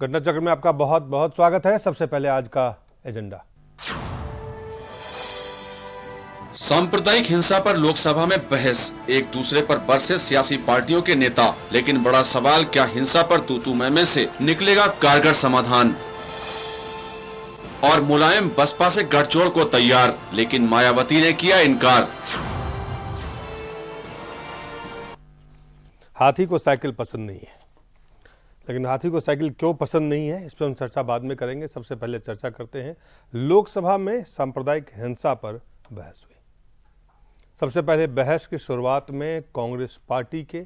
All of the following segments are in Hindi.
घटना चक्र में आपका बहुत बहुत स्वागत है। सबसे पहले आज का एजेंडा। सांप्रदायिक हिंसा पर लोकसभा में बहस, एक दूसरे पर बरसे सियासी पार्टियों के नेता, लेकिन बड़ा सवाल, क्या हिंसा पर तू मैं से निकलेगा कारगर समाधान? और मुलायम बसपा से गठजोड़ को तैयार, लेकिन मायावती ने किया इनकार। हाथी को साइकिल पसंद नहीं है, लेकिन हाथी को साइकिल क्यों पसंद नहीं है, इस पर हम चर्चा बाद में करेंगे। सबसे पहले चर्चा करते हैं लोकसभा में सांप्रदायिक हिंसा पर बहस हुई। सबसे पहले बहस की शुरुआत में कांग्रेस पार्टी के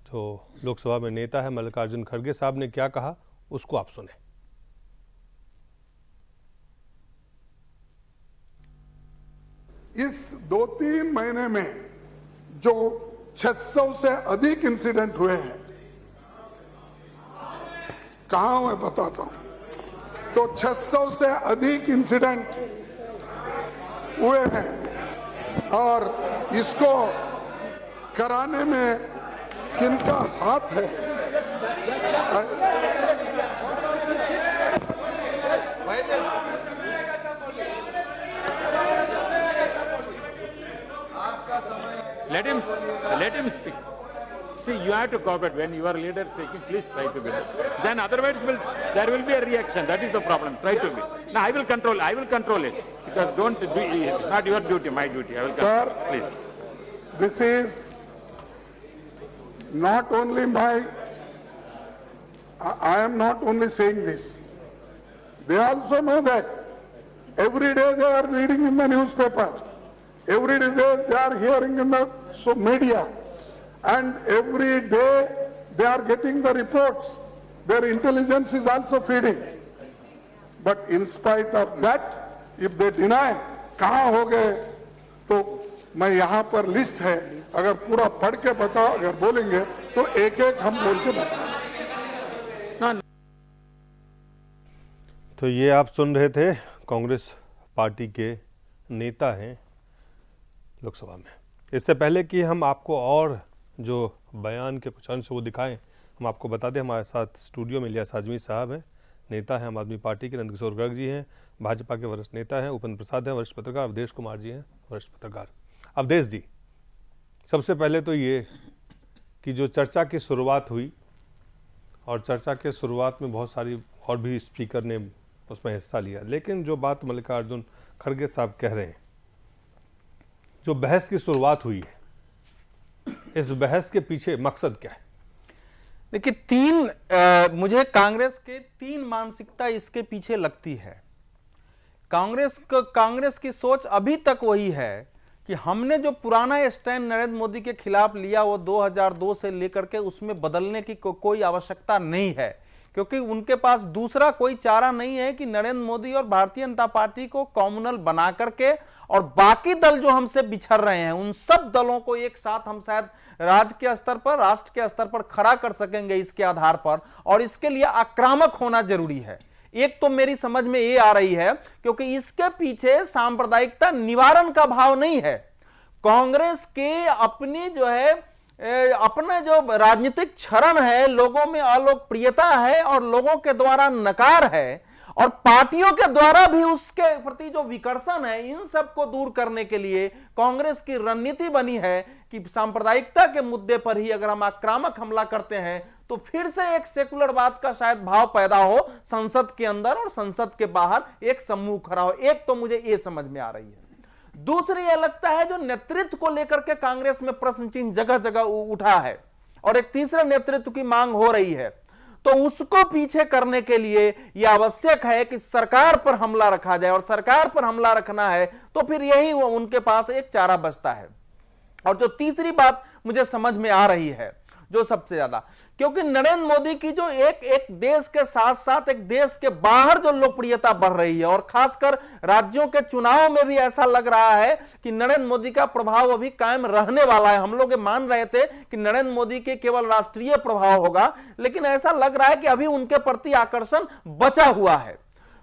जो लोकसभा में नेता है मल्लिकार्जुन खड़गे साहब ने क्या कहा, उसको आप सुने। इस 2-3 महीने में जो 600 से अधिक इंसिडेंट हुए हैं, कहां मैं बताता हूं, तो 600 से अधिक इंसिडेंट हुए हैं और इसको कराने में किनका हाथ है? Let him speak. See, you have to cooperate. When your leader is speaking, please try to be there. Then otherwise there will be a reaction. That is the problem. Try to be. Now I will control it. Because don't do it. It's not your duty, my duty. I will Sir, please. This is not only I am not only saying this. They also know that every day they are reading in the newspaper. Every day they are hearing in the media, and every day they are getting the reports. Their intelligence is also feeding. But in spite of that, if they deny, कहाँ हो गए, तो मैं यहाँ पर लिस्ट है, अगर पूरा पढ़ के बताओ, अगर बोलेंगे तो एक एक हम बोल के बताएं। तो ये आप सुन रहे थे कांग्रेस पार्टी के नेता हैं लोकसभा में। इससे पहले कि हम आपको और जो बयान के कुछ अंश वो दिखाएं, हम आपको बता दें हमारे साथ स्टूडियो में इलियास आजमी साहब हैं, नेता हैं आम आदमी पार्टी के। नंदकिशोर गर्ग जी हैं, भाजपा के वरिष्ठ नेता हैं। उपेंद्र प्रसाद हैं, वरिष्ठ पत्रकार। अवधेश कुमार जी हैं, वरिष्ठ पत्रकार। अवधेश जी, सबसे पहले तो ये कि जो चर्चा की शुरुआत हुई, और चर्चा के शुरुआत में बहुत सारी और भी स्पीकर ने उसमें हिस्सा लिया, लेकिन जो बात मल्लिकार्जुन खड़गे साहब कह रहे हैं, जो बहस की शुरुआत हुई है, इस बहस के पीछे मकसद क्या है? देखिए, मुझे कांग्रेस के 3 मानसिकता इसके पीछे लगती है। कांग्रेस की सोच अभी तक वही है कि हमने जो पुराना स्टैंड नरेंद्र मोदी के खिलाफ लिया वो 2002 से लेकर के उसमें बदलने की कोई आवश्यकता नहीं है, क्योंकि उनके पास दूसरा कोई चारा नहीं है कि नरेंद्र मोदी और भारतीय जनता पार्टी को कम्युनल बना करके और बाकी दल जो हमसे बिछड़ रहे हैं उन सब दलों को एक साथ हम शायद राज्य के स्तर पर, राष्ट्र के स्तर पर खड़ा कर सकेंगे इसके आधार पर, और इसके लिए आक्रामक होना जरूरी है। एक तो मेरी समझ में ये आ रही है, क्योंकि इसके पीछे सांप्रदायिकता निवारण का भाव नहीं है। कांग्रेस के अपनी जो है अपने जो राजनीतिक क्षरण है, लोगों में अलोकप्रियता है और लोगों के द्वारा नकार है, और पार्टियों के द्वारा भी उसके प्रति जो विकर्षण है, इन सब को दूर करने के लिए कांग्रेस की रणनीति बनी है कि सांप्रदायिकता के मुद्दे पर ही अगर हम आक्रामक हमला करते हैं तो फिर से एक सेकुलरवाद का शायद भाव पैदा हो संसद के अंदर और संसद के बाहर एक समूह खड़ा हो। एक तो मुझे यह समझ में आ रही है। दूसरी यह लगता है जो नेतृत्व को लेकर के कांग्रेस में प्रश्न चिन्ह जगह जगह उठा है, और एक तीसरे नेतृत्व की मांग हो रही है, तो उसको पीछे करने के लिए यह आवश्यक है कि सरकार पर हमला रखा जाए, और सरकार पर हमला रखना है तो फिर यही उनके पास एक चारा बचता है। और जो तीसरी बात मुझे समझ में आ रही है जो सबसे ज्यादा, क्योंकि नरेंद्र मोदी की जो एक देश के साथ साथ एक देश के बाहर जो लोकप्रियता बढ़ रही है, और खासकर राज्यों के चुनाव में भी ऐसा लग रहा है कि नरेंद्र मोदी का प्रभाव अभी कायम रहने वाला है। हम लोग मान रहे थे कि नरेंद्र मोदी के केवल राष्ट्रीय प्रभाव होगा, लेकिन ऐसा लग रहा है कि अभी उनके प्रति आकर्षण बचा हुआ है।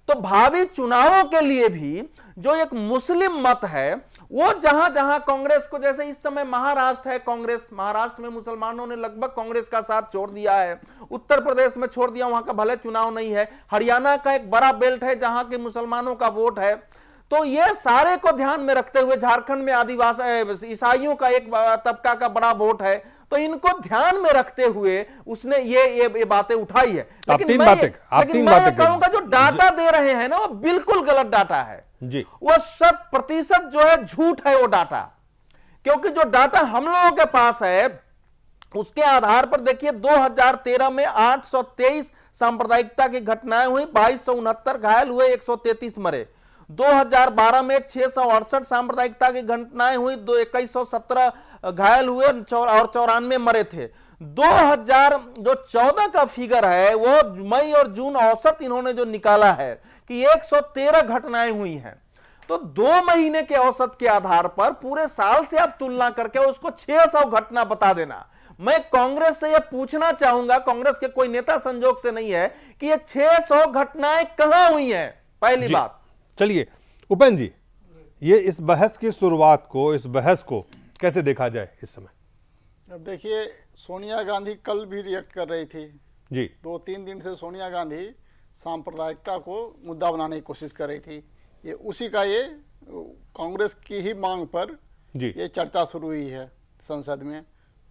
तो भावी चुनावों के लिए भी जो एक मुस्लिम मत है वो जहां जहां कांग्रेस को, जैसे इस समय महाराष्ट्र है, कांग्रेस महाराष्ट्र में मुसलमानों ने लगभग कांग्रेस का साथ छोड़ दिया है, उत्तर प्रदेश में छोड़ दिया, वहां का भले चुनाव नहीं है, हरियाणा का एक बड़ा बेल्ट है जहां के मुसलमानों का वोट है, तो ये सारे को ध्यान में रखते हुए झारखंड में आदिवासी ईसाइयों का एक तबका का बड़ा वोट है, तो इनको ध्यान में रखते हुए उसने ये बातें उठाई है। लेकिन मैं कहूंगा जो डाटा दे रहे हैं ना वो बिल्कुल गलत डाटा है जी। वो 100% जो है झूठ है वो डाटा, क्योंकि जो डाटा हम लोगों के पास है उसके आधार पर देखिए 2013 में 823 सांप्रदायिकता की घटनाएं हुई, 2269 घायल हुए, 133 मरे। 2012 में 668 सांप्रदायिकता की घटनाएं हुई, 2117 घायल हुए और 94 मरे थे। 2014 का फिगर है वो मई और जून औसत इन्होंने जो निकाला है कि 113 घटनाएं हुई हैं, तो 2 महीने के औसत के आधार पर पूरे साल से आप तुलना करके उसको 600 घटना बता देना। मैं कांग्रेस से यह पूछना चाहूंगा, कांग्रेस के कोई नेता संजोग से नहीं है, कि ये 600 घटनाएं कहां हुई हैं, पहली बात। चलिए उपेंद्र जी, ये इस बहस की शुरुआत को, इस बहस को कैसे देखा जाए इस समय? अब देखिए, सोनिया गांधी कल भी रिएक्ट कर रही थी जी। 2-3 दिन से सोनिया गांधी सांप्रदायिकता को मुद्दा बनाने की कोशिश कर रही थी। ये उसी का ये कांग्रेस की ही मांग पर जी ये चर्चा शुरू हुई है संसद में,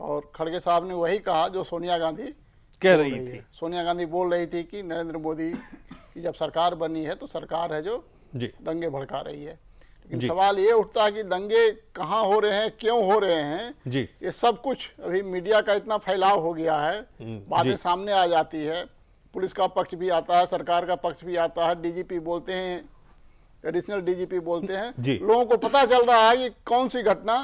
और खड़गे साहब ने वही कहा जो सोनिया गांधी कह रही थी। सोनिया गांधी बोल रही थी कि नरेंद्र मोदी की जब सरकार बनी है तो सरकार है जो जी दंगे भड़का रही है। लेकिन सवाल ये उठता है कि दंगे कहाँ हो रहे हैं, क्यों हो रहे हैं जी। ये सब कुछ अभी मीडिया का इतना फैलाव हो गया है, बातें सामने आ जाती है, पुलिस का पक्ष भी आता है, सरकार का पक्ष भी आता है, डीजीपी बोलते हैं, एडिशनल डीजीपी बोलते हैं, लोगों को पता चल रहा है कि कौन सी घटना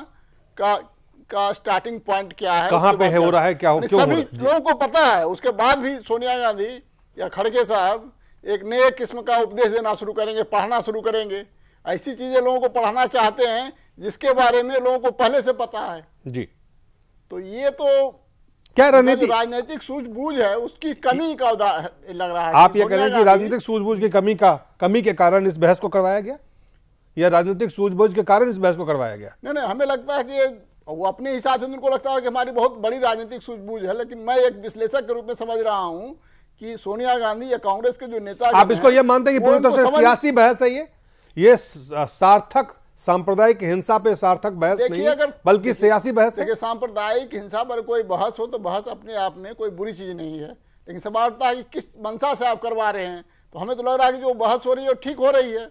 का स्टार्टिंग पॉइंट क्या है, कहां पे है, हो रहा है, क्या हो, क्यों हो रहा है, सभी लोगों को पता है। उसके बाद भी सोनिया गांधी या खड़गे साहब एक नए किस्म का उपदेश देना शुरू करेंगे, पढ़ना शुरू करेंगे, ऐसी चीजें लोगों को पढ़ाना चाहते हैं जिसके बारे में लोगों को पहले से पता है जी। तो ये तो क्या राजनीतिक सूझबूझ है उसकी कमी का लग रहा है। आप ये कह रहे हैं कि राजनीतिक सूझबूझ की कमी के कारण इस बहस को करवाया गया, या राजनीतिक सूझबूझ के कारण इस बहस को करवाया गया? नहीं, हमें लगता है कि वो अपने हिसाब से उनको लगता है कि हमारी बहुत बड़ी राजनीतिक सूझबूझ है, लेकिन मैं एक विश्लेषक के रूप में समझ रहा हूं कि सोनिया गांधी या कांग्रेस के जो नेता, आप इसको ये मानते हैं कि पूरी तरह से सियासी बहस है ये सार्थक सांप्रदायिक हिंसा पे सार्थक बहस नहीं है, बल्कि सियासी बहस है? सांप्रदायिक हिंसा पर कोई बहस हो तो बहस अपने आप में कोई बुरी चीज नहीं है, लेकिन सवाल होता है कि किस मंशा से आप करवा रहे हैं। तो हमें तो लग रहा है कि जो बहस हो रही है ठीक हो रही है,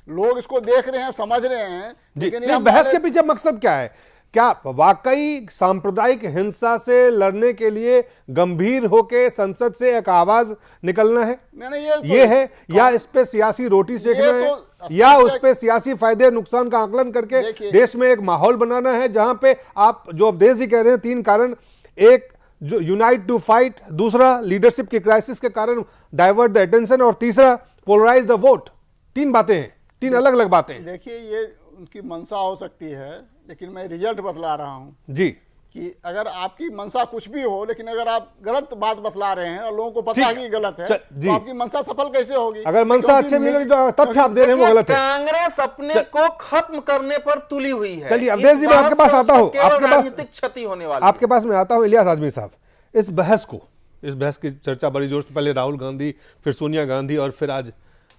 लोग इसको देख रहे हैं, समझ रहे हैं, लेकिन बहस के पीछे मकसद क्या है? क्या वाकई सांप्रदायिक हिंसा से लड़ने के लिए गंभीर होकर संसद से एक आवाज निकलना है? नहीं, ये है, या इस पे सियासी रोटी सेकना है, या उस पे सियासी फायदे नुकसान का आकलन करके देश में एक माहौल बनाना है जहां पे आप जो उपदेश ही कह रहे हैं 3 कारण, एक जो यूनाइट टू फाइट, दूसरा लीडरशिप की क्राइसिस के कारण डाइवर्ट द अटेंशन, और तीसरा पोलराइज द वोट। 3 बातें हैं, 3 अलग अलग बातें हैं। देखिए, ये उनकी मंशा हो सकती है, लेकिन मैं रिजल्ट बतला रहा हूं जी, कि अगर आपकी मंशा कुछ भी हो, लेकिन अगर आप गलत बात बतला रहे हैं और लोगों को पता है कि गलत है, तो आपकी मंशा सफल कैसे होगी? अगर मंशा अच्छे भी जो तथ्य आप दे रहे हैं वो गलत है। कांग्रेस अपने को खत्म करने पर तुली हुई है। चलिए अवधेश जी, मैं आपके पास आता हूं, क्षति होने वाली, आपके पास मैं आता हूं। इलियास आजमी साहब, इस बहस की चर्चा बड़ी जोर से, पहले राहुल गांधी, फिर सोनिया गांधी, और फिर आज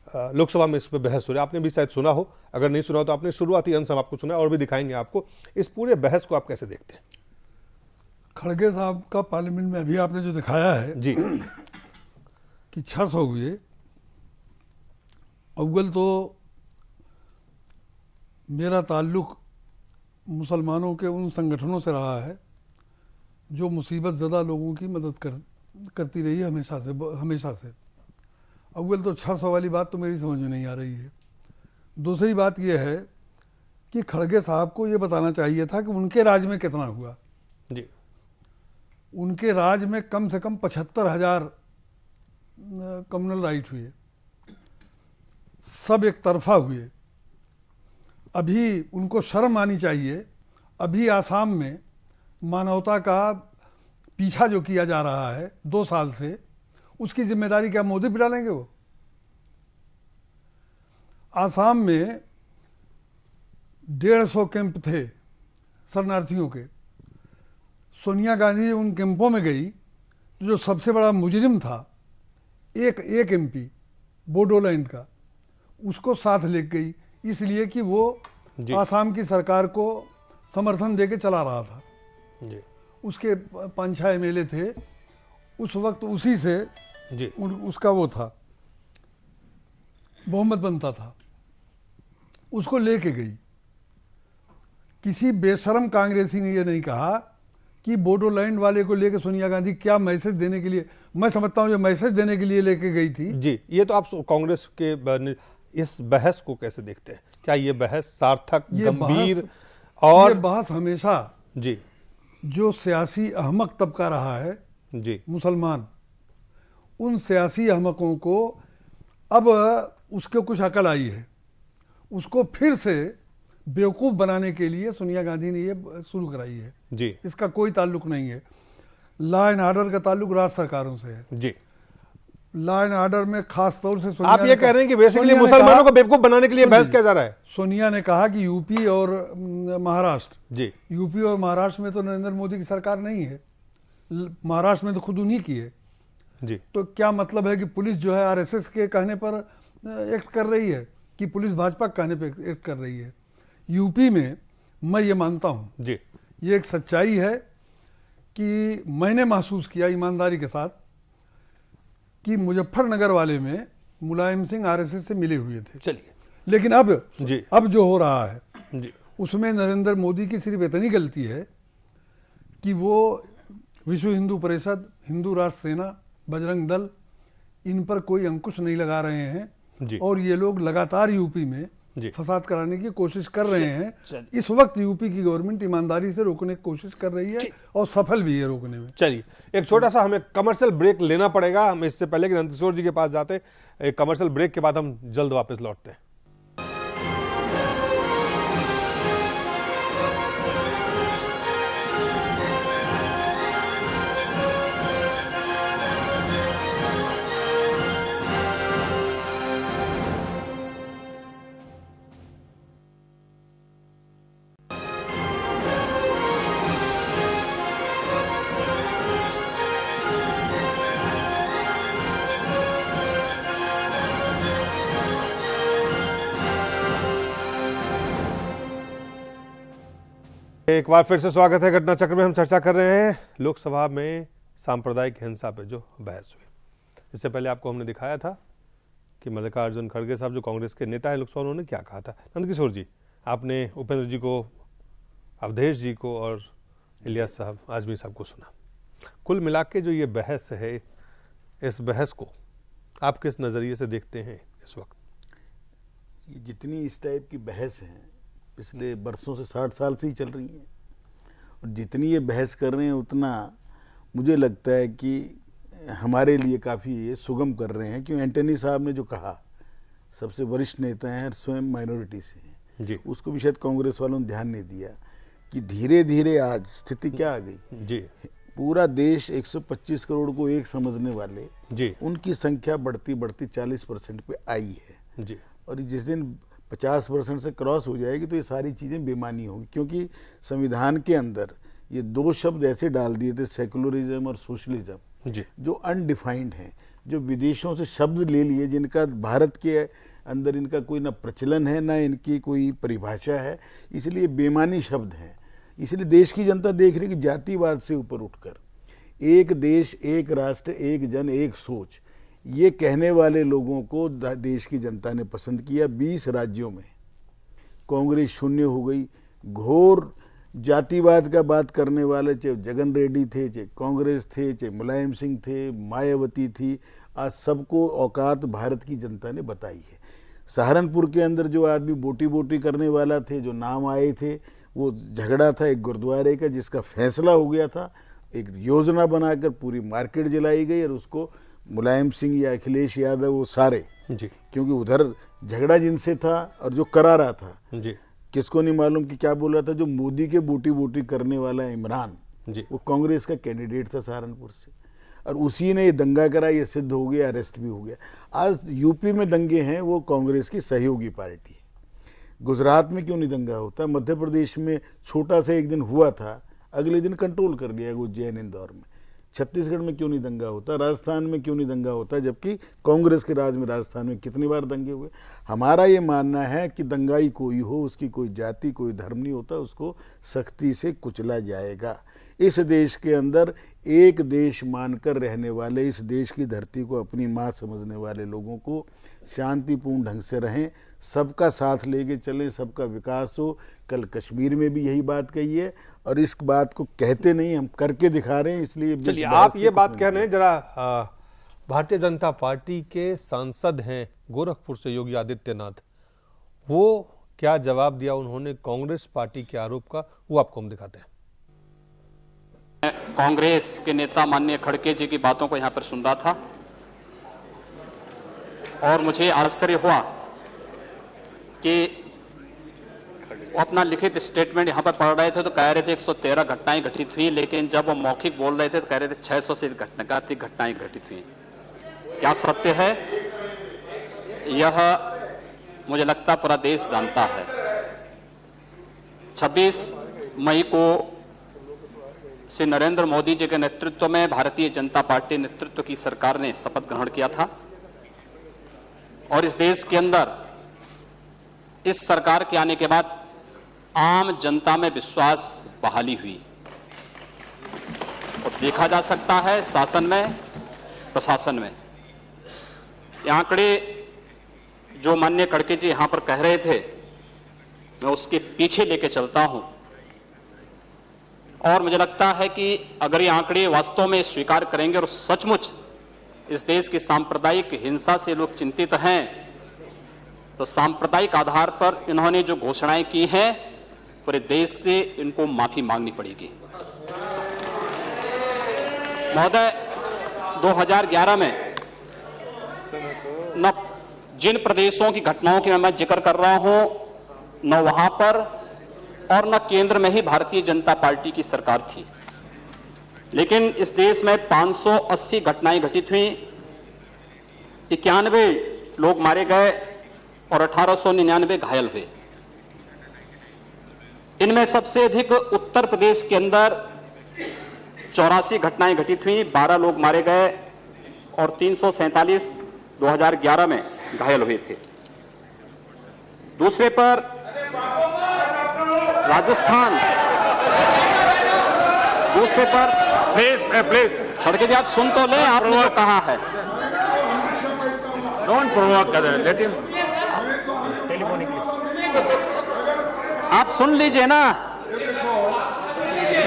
लोकसभा में इस पर बहस हो रही है। आपने भी शायद सुना हो, अगर नहीं सुना हो तो आपने शुरुआती अंश हम आपको सुना और भी दिखाएंगे आपको। इस पूरे बहस को आप कैसे देखते हैं? खड़गे साहब का पार्लियामेंट में अभी आपने जो दिखाया है जी कि 600 हुए, अव्वल तो मेरा ताल्लुक मुसलमानों के उन संगठनों से रहा है जो मुसीबत ज़दा लोगों की मदद करती रही है हमेशा से। अव्वल तो 600 वाली बात तो मेरी समझ में नहीं आ रही है। दूसरी बात यह है कि खड़गे साहब को ये बताना चाहिए था कि उनके राज में कितना हुआ जी। उनके राज में कम से कम 75,000 कम्युनल राइट हुए, सब एक तरफा हुए। अभी उनको शर्म आनी चाहिए। अभी आसाम में मानवता का पीछा जो किया जा रहा है 2 साल से, उसकी जिम्मेदारी क्या मोदी पे डालेंगे? वो आसाम में 150 कैंप थे शरणार्थियों के। सोनिया गांधी उन कैंपों में गई, जो सबसे बड़ा मुजरिम था एक एमपी बोडोलैंड का, उसको साथ ले गई, इसलिए कि वो आसाम की सरकार को समर्थन देके चला रहा था जी। उसके 5-6 एमएलए थे उस वक्त, उसी से जी। उसका वो था, बहुमत बनता था, उसको लेके गई। किसी बेशरम कांग्रेसी ने ये नहीं कहा कि बोडोलैंड वाले को लेके सोनिया गांधी क्या मैसेज देने के लिए, मैं समझता हूँ ये मैसेज देने के लिए लेके गई थी। जी, ये तो आप कांग्रेस के इस बहस को कैसे देखते हैं? क्या ये बहस सार्थक, गंभीर? और ये बहस हमेशा जी जो सियासी अहमक तबका रहा है जी मुसलमान, उन सियासी अहमकों को अब उसके कुछ अकल आई है, उसको फिर से बेवकूफ़ बनाने के लिए सोनिया गांधी ने ये शुरू कराई है जी। इसका कोई ताल्लुक नहीं है। लॉ एंड ऑर्डर का ताल्लुक राज्य सरकारों से है जी। लॉ एंड ऑर्डर में खास तौर से आप ये कह रहे हैं कि बेसिकली मुसलमानों को बेवकूफ बनाने के लिए बहस किया जा रहा है? सोनिया ने कहा कि यूपी और महाराष्ट्र, जी। यूपी और महाराष्ट्र में तो नरेंद्र मोदी की सरकार नहीं है, महाराष्ट्र में तो खुद उन्हीं की है जी। तो क्या मतलब है कि पुलिस जो है आरएसएस के कहने पर एक्ट कर रही है कि पुलिस भाजपा के कहने पर एक्ट कर रही है? यूपी में मैं ये मानता हूँ जी, ये एक सच्चाई है कि मैंने महसूस किया ईमानदारी के साथ कि मुजफ्फरनगर वाले में मुलायम सिंह आरएसएस से मिले हुए थे। चलिए, लेकिन अब जी। अब जो हो रहा है जी उसमें नरेंद्र मोदी की सिर्फ इतनी गलती है कि वो विश्व हिंदू परिषद, हिंदू राष्ट्र सेना, बजरंग दल, इन पर कोई अंकुश नहीं लगा रहे हैं जी। और ये लोग लगातार यूपी में जी। फसाद कराने की कोशिश कर रहे हैं। इस वक्त यूपी की गवर्नमेंट ईमानदारी से रोकने की कोशिश कर रही है और सफल भी है रोकने में। चलिए, एक छोटा सा हमें कमर्शियल ब्रेक लेना पड़ेगा। हम इससे पहले कि नंदकिशोर जी के पास जाते, एक कमर्शियल ब्रेक के बाद हम जल्द वापस लौटते हैं। एक बार फिर से स्वागत है घटना चक्र में। हम चर्चा कर रहे हैं लोकसभा में सांप्रदायिक हिंसा पे जो बहस हुई। इससे पहले आपको हमने दिखाया था कि मल्लिकार्जुन खड़गे साहब जो कांग्रेस के नेता है लोकसभा, उन्होंने क्या कहा था। नंदकिशोर जी, आपने उपेंद्र जी को, अवधेश जी को और इलियास साहब, आजमी साहब को सुना। कुल मिला के जो ये बहस है, इस बहस को आप किस नज़रिए से देखते हैं इस वक्त? जितनी इस टाइप की बहस है पिछले बरसों से, 60 साल से ही चल रही है, और जितनी ये बहस कर रहे हैं उतना मुझे लगता है कि हमारे लिए काफ़ी ये सुगम कर रहे हैं। क्यों? एंटनी साहब ने जो कहा, सबसे वरिष्ठ नेता हैं, स्वयं माइनॉरिटी से हैं जी। उसको भी शायद कांग्रेस वालों ने ध्यान नहीं दिया कि धीरे धीरे आज स्थिति क्या आ गई जी। पूरा देश 125 करोड़ को एक समझने वाले जी। उनकी संख्या बढ़ती बढ़ती 40% पे आई है जी। और जिस दिन 50% से क्रॉस हो जाएगी तो ये सारी चीज़ें बेमानी होगी। क्योंकि संविधान के अंदर ये दो शब्द ऐसे डाल दिए थे, सेकुलरिज्म और सोशलिज्म, जी। जो अनडिफाइंड हैं, जो विदेशों से शब्द ले लिए, जिनका भारत के अंदर इनका कोई ना प्रचलन है ना इनकी कोई परिभाषा है, इसलिए बेमानी शब्द हैं। इसलिए देश की जनता देख रही कि जातिवाद से ऊपर उठकर एक देश, एक राष्ट्र, एक जन, एक सोच, ये कहने वाले लोगों को देश की जनता ने पसंद किया। 20 राज्यों में कांग्रेस शून्य हो गई। घोर जातिवाद का बात करने वाले, चाहे जगन रेड्डी थे, चाहे कांग्रेस थे, चाहे मुलायम सिंह थे, मायावती थी, आज सबको औकात भारत की जनता ने बताई है। सहारनपुर के अंदर जो आदमी बोटी बोटी करने वाला थे, जो नाम आए थे, वो झगड़ा था एक गुरुद्वारे का, जिसका फैसला हो गया था। एक योजना बनाकर पूरी मार्केट जलाई गई और उसको मुलायम सिंह या अखिलेश यादव, वो सारे जी। क्योंकि उधर झगड़ा जिनसे था और जो करा रहा था, जी। किसको नहीं मालूम कि क्या बोल रहा था, जो मोदी के बूटी बूटी करने वाला इमरान जी। वो कांग्रेस का कैंडिडेट था सहारनपुर से, और उसी ने ये दंगा करा, ये सिद्ध हो गया, अरेस्ट भी हो गया। आज यूपी में दंगे हैं, वो कांग्रेस की सहयोगी पार्टी है। गुजरात में क्यों नहीं दंगा होता, मध्य प्रदेश में छोटा सा एक दिन हुआ था, अगले दिन कंट्रोल कर लिया उज्जैन इंदौर में, छत्तीसगढ़ में क्यों नहीं दंगा होता, राजस्थान में क्यों नहीं दंगा होता, जबकि कांग्रेस के राज में राजस्थान में कितनी बार दंगे हुए। हमारा ये मानना है कि दंगाई कोई हो, उसकी कोई जाति कोई धर्म नहीं होता, उसको सख्ती से कुचला जाएगा। इस देश के अंदर एक देश मानकर रहने वाले, इस देश की धरती को अपनी माँ समझने वाले लोगों को शांतिपूर्ण ढंग से रहें, सबका साथ लेके चलें, सबका विकास हो। कल कश्मीर में भी यही बात कही है और इस बात को कहते नहीं, हम करके दिखा रहे हैं। इसलिए चलिए, आप ये बात कह रहे हैं, जरा भारतीय जनता पार्टी के सांसद हैं गोरखपुर से योगी आदित्यनाथ, वो क्या जवाब दिया उन्होंने कांग्रेस पार्टी के आरोप का, वो आपको हम दिखाते हैं। कांग्रेस के नेता माननीय खड़गे जी की बातों को यहां पर सुन रहा था और मुझे आश्चर्य हुआ कि वो अपना लिखित स्टेटमेंट यहां पर पढ़ रहे थे तो कह रहे थे 113 घटनाएं घटित हुई, लेकिन जब वो मौखिक बोल रहे थे तो कह रहे थे 600 से घटनाएं घटित हुई। क्या सत्य है यह मुझे लगता पूरा देश जानता है। 26 मई को श्री नरेंद्र मोदी जी के नेतृत्व में भारतीय जनता पार्टी नेतृत्व की सरकार ने शपथ ग्रहण किया था और इस देश के अंदर इस सरकार के आने के बाद आम जनता में विश्वास बहाली हुई और देखा जा सकता है शासन में, प्रशासन में। ये आंकड़े जो माननीय खड़गे जी यहां पर कह रहे थे, मैं उसके पीछे लेके चलता हूं और मुझे लगता है कि अगर ये आंकड़े वास्तव में स्वीकार करेंगे और सचमुच इस देश की सांप्रदायिक हिंसा से लोग चिंतित हैं, तो सांप्रदायिक आधार पर इन्होंने जो घोषणाएं की हैं पूरे देश से इनको माफी मांगनी पड़ेगी। महोदय, 2011 में न जिन प्रदेशों की घटनाओं की मैं जिक्र कर रहा हूं, न वहां पर और न केंद्र में ही भारतीय जनता पार्टी की सरकार थी, लेकिन इस देश में 580 घटनाएं घटित हुई, 91 लोग मारे गए और 1899 घायल हुए। इनमें सबसे अधिक उत्तर प्रदेश के अंदर 84 घटनाएं घटित हुई, 12 लोग मारे गए और 347 2011 में घायल हुए थे। दूसरे पर राजस्थान, दूसरे पर प्लीज खड़गे जी आप सुन तो लें, आपने जो कहा है। Don't provoke, let him telephonically. आप सुन लीजिए ना,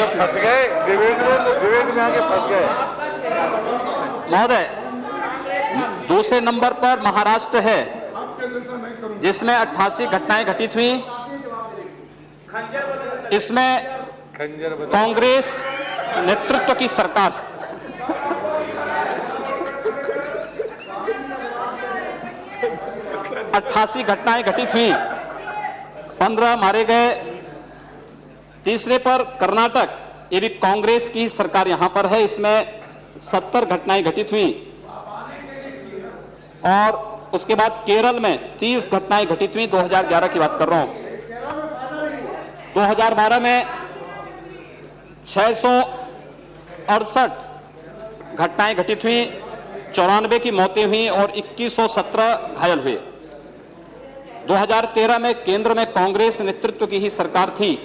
फंस गए डिबेट में आके फंस गए। महोदय, दूसरे नंबर पर महाराष्ट्र है जिसमें 88 घटनाएं घटित हुई। इसमें कांग्रेस नेतृत्व की सरकार 88 घटनाएं घटित हुई, 15 मारे गए। तीसरे पर कर्नाटक, ये भी कांग्रेस की सरकार यहां पर है, इसमें 70 घटनाएं घटित हुई और उसके बाद केरल में 30 घटनाएं घटित हुई। 2011 की बात कर रहा हूं। 2012 में 668 घटनाएं घटित हुई, 94 की मौतें हुई और 2117 घायल हुए। 2013 में केंद्र में कांग्रेस नेतृत्व की ही सरकार थी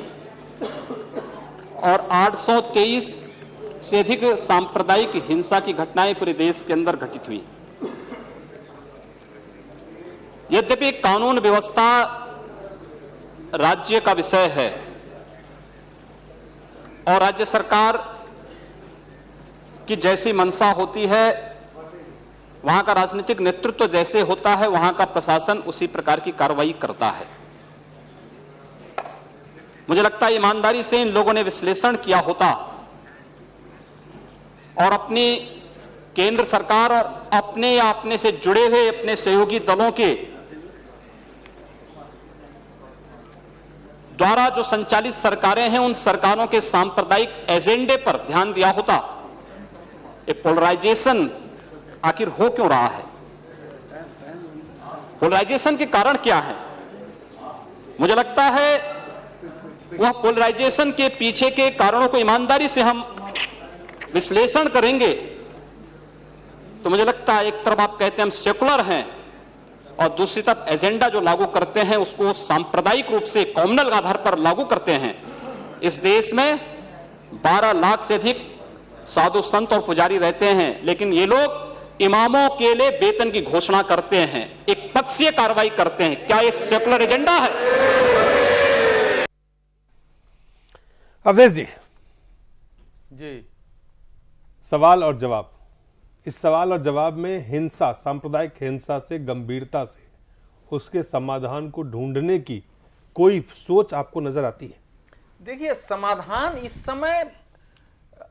और 823 से अधिक सांप्रदायिक हिंसा की घटनाएं पूरे देश के अंदर घटित हुई। यद्यपि कानून व्यवस्था राज्य का विषय है और राज्य सरकार की जैसी मंशा होती है, वहां का राजनीतिक नेतृत्व जैसे होता है, वहां का प्रशासन उसी प्रकार की कार्रवाई करता है। मुझे लगता है ईमानदारी से इन लोगों ने विश्लेषण किया होता और अपनी केंद्र सरकार और अपने या अपने से जुड़े हुए अपने सहयोगी दलों के द्वारा जो संचालित सरकारें हैं, उन सरकारों के सांप्रदायिक एजेंडे पर ध्यान दिया होता। ये पोलराइजेशन आखिर हो क्यों रहा है? पोलराइजेशन के कारण क्या है? मुझे लगता है वह पोलराइजेशन के पीछे के कारणों को ईमानदारी से हम विश्लेषण करेंगे तो मुझे लगता है एक तरफ आप कहते हैं हम सेकुलर हैं और दूसरी तरफ एजेंडा जो लागू करते हैं उसको सांप्रदायिक रूप से कॉम्युनल आधार पर लागू करते हैं। इस देश में 12 लाख से अधिक साधु संत और पुजारी रहते हैं, लेकिन ये लोग इमामों के लिए वेतन की घोषणा करते हैं, एक पक्षीय कार्रवाई करते हैं। क्या ये सेकुलर एजेंडा है? अवधेश जी, सवाल और जवाब। इस सवाल और जवाब में हिंसा, सांप्रदायिक हिंसा से गंभीरता से उसके समाधान को ढूंढने की कोई सोच आपको नजर आती है? देखिए, समाधान इस समय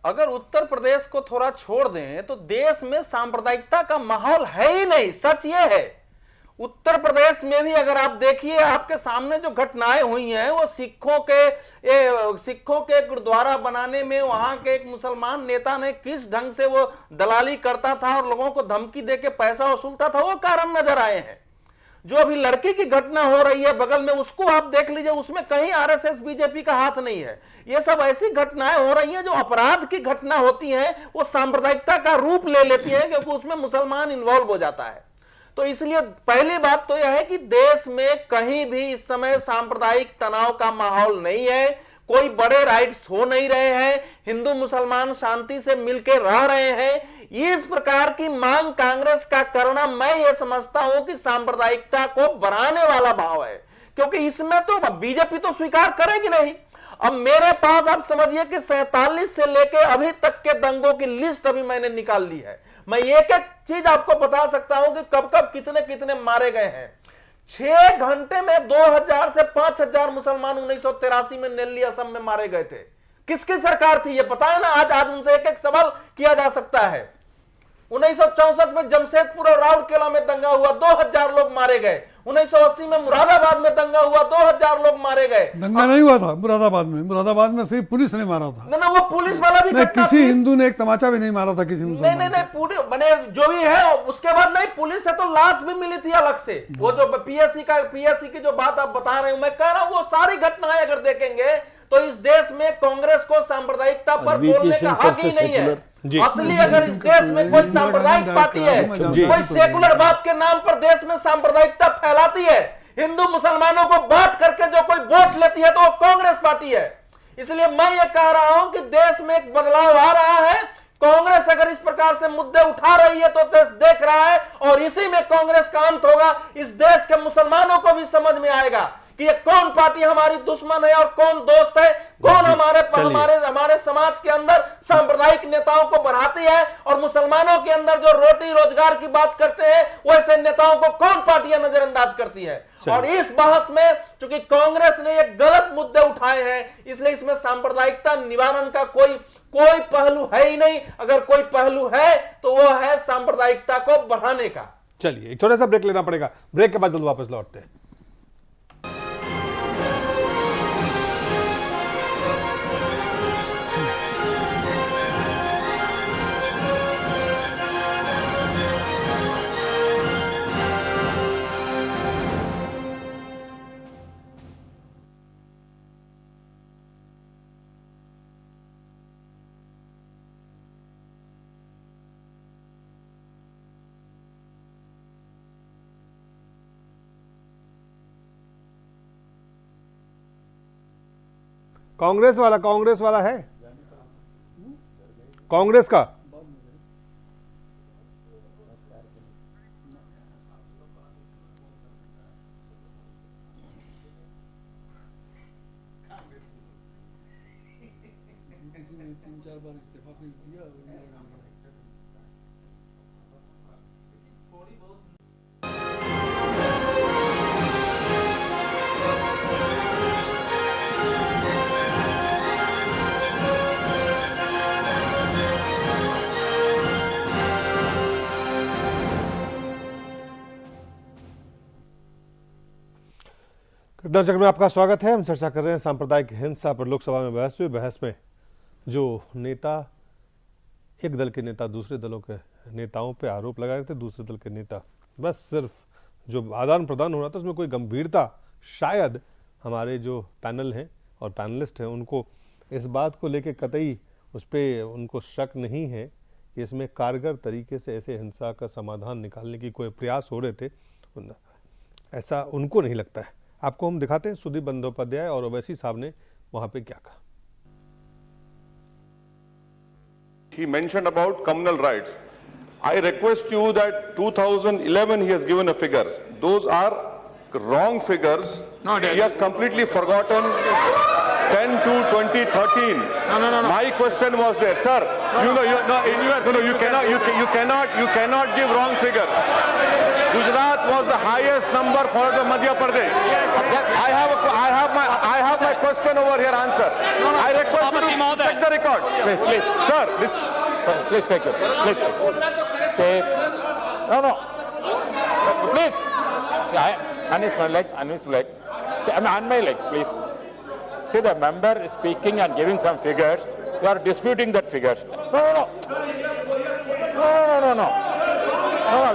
अगर उत्तर प्रदेश को थोड़ा छोड़ दें तो देश में सांप्रदायिकता का माहौल है ही नहीं। सच ये है, उत्तर प्रदेश में भी अगर आप देखिए, आपके सामने जो घटनाएं हुई हैं वो सिखों के गुरुद्वारा बनाने में वहां के एक मुसलमान नेता ने किस ढंग से वो दलाली करता था और लोगों को धमकी देके पैसा वसूलता था, वो कारण नजर आए हैं। जो अभी लड़की की घटना हो रही है बगल में, उसको आप देख लीजिए, उसमें कहीं आरएसएस बीजेपी का हाथ नहीं है। ये सब ऐसी घटनाएं हो रही हैं जो अपराध की घटना होती हैं, वो सांप्रदायिकता का रूप ले लेती हैं क्योंकि उसमें मुसलमान इन्वॉल्व हो जाता है। तो इसलिए पहली बात तो यह है कि देश में कहीं भी इस समय सांप्रदायिक तनाव का माहौल नहीं है, कोई बड़े राइट्स हो नहीं रहे हैं, हिंदू मुसलमान शांति से मिलकर रह रहे हैं। इस प्रकार की मांग कांग्रेस का करना, मैं ये समझता हूं कि सांप्रदायिकता को बढ़ाने वाला भाव है, क्योंकि इसमें तो बीजेपी तो स्वीकार करेगी नहीं। अब मेरे पास आप समझिए कि 47 से लेके अभी तक के दंगों की लिस्ट अभी मैंने निकाल ली है। मैं एक एक चीज आपको बता सकता हूं कि कब कब कितने कितने मारे गए हैं। 6 घंटे में 2000 से 5000 मुसलमान 1983 में नेल्ली असम में मारे गए थे। किसकी सरकार थी ये पता है ना? आज उनसे एक एक सवाल किया जा सकता है। 1964 में जमशेदपुर और राउरकेला में दंगा हुआ, 2000 लोग मारे गए। 1980 में मुरादाबाद में दंगा हुआ, 2000 लोग मारे गए। दंगा नहीं हुआ था मुरादाबाद में सिर्फ पुलिस ने मारा था। ना वो पुलिस वाला भी नहीं, किसी हिंदू ने एक तमाचा भी नहीं मारा था किसी मुसलमान। नहीं पूरे बने जो भी है। उसके बाद नहीं, पुलिस से तो लाश भी मिली थी अलग से। वो जो पीएससी की जो बात आप बता रहे हो, मैं कह रहा हूं वो सारी घटनाएं अगर देखेंगे तो इस देश में कांग्रेस को सांप्रदायिकता पर बोलने का हक ही नहीं है। असली अगर इस देश में कोई सांप्रदायिक पार्टी है, कोई सेकुलर बात के नाम पर देश में सांप्रदायिकता फैलाती है, हिंदू मुसलमानों को बांट करके जो कोई वोट लेती है, तो वो कांग्रेस पार्टी है। इसलिए मैं ये कह रहा हूं कि देश में एक बदलाव आ रहा है। कांग्रेस अगर इस प्रकार से मुद्दे उठा रही है तो देश देख रहा है, और इसी में कांग्रेस का अंत होगा। इस देश के मुसलमानों को भी समझ में आएगा कि ये कौन पार्टी हमारी दुश्मन है और कौन दोस्त है, कौन हमारे समाज के अंदर सांप्रदायिक नेताओं को बढ़ाती है और मुसलमानों के अंदर जो रोटी रोजगार की बात करते हैं वैसे नेताओं को कौन पार्टियां नजरअंदाज करती है। और इस बहस में चूंकि कांग्रेस ने ये गलत मुद्दे उठाए हैं, इसलिए इसमें सांप्रदायिकता निवारण का कोई पहलू है ही नहीं। अगर कोई पहलू है तो वो है सांप्रदायिकता को बढ़ाने का। चलिए एक छोटा सा ब्रेक लेना पड़ेगा, ब्रेक के बाद जल्द वापस लौटते हैं। कांग्रेस वाला है कांग्रेस का। घटना चक्र में आपका स्वागत है। हम चर्चा कर रहे हैं सांप्रदायिक हिंसा पर। लोकसभा में बहस हुई। बहस में जो नेता, एक दल के नेता दूसरे दलों के नेताओं पे आरोप लगा रहे थे, दूसरे दल के नेता बस सिर्फ जो आदान प्रदान हो रहा था उसमें कोई गंभीरता शायद हमारे जो पैनल हैं और पैनलिस्ट हैं उनको इस बात को लेके कतई उस पर उनको शक नहीं है कि इसमें कारगर तरीके से ऐसे हिंसा का समाधान निकालने की कोई प्रयास हो रहे थे, ऐसा उनको नहीं लगता है। आपको हम दिखाते हैं सुदीप बंदोपाध्याय और ओवैसी साहब ने वहां पे क्या कहा। He mentioned about communal rights. I request you that 2011 he has given a figures. Those are wrong figures. No, he has completely forgotten 10 to 2013. No. My question was there, sir. You cannot give wrong figures. Gujarat was the highest number for the Madhya Pradesh. I have my question over here answer. I request you to check the records. Please. Sir, Please take it. Please. Say. No. Please. See, unmute my leg. See, on my legs, please. See, the member is speaking and giving some figures. You are disputing that figures. No.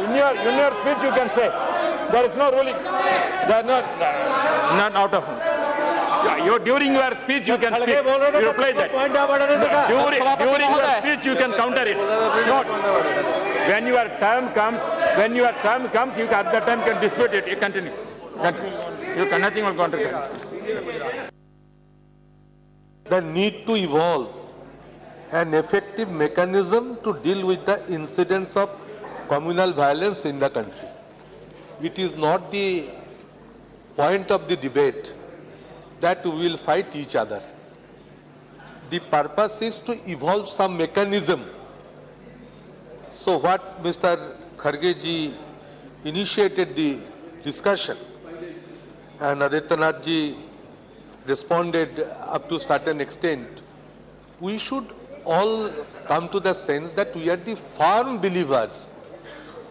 In your speech you can say there is no ruling. They are not out of. During your speech you can speak. You reply that. During your speech you can counter it. Not. When your term comes, you can, at that time can dispute it. You continue. You can nothing will counter. The need to evolve an effective mechanism to deal with the incidents of communal violence in the country. It is not the point of the debate that we will fight each other. The purpose is to evolve some mechanism. So what Mr. Kharge ji initiated the discussion and Adityanath ji responded up to certain extent, we should all come to the sense that we are the firm believers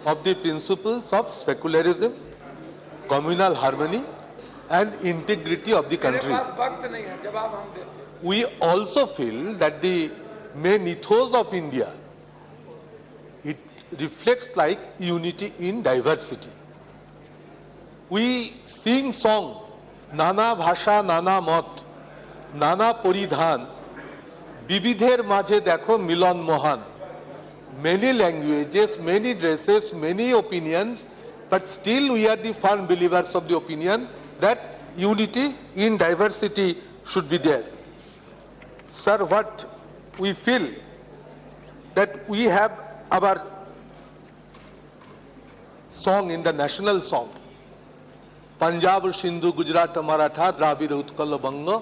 of the principles of secularism, communal harmony and integrity of the country. We also feel that the main ethos of India, it reflects like unity in diversity. We sing song, Nana Bhasha, Nana Mat, Nana Poridhan, Bibidher Majhe Dekho Milan Mohan. Many languages, many dresses, many opinions, but still we are the firm believers of the opinion that unity in diversity should be there. Sir, what we feel that we have our song in the national song, Punjab, Sindhu, Gujarat, Maratha, Dravida, Utkal, Banga,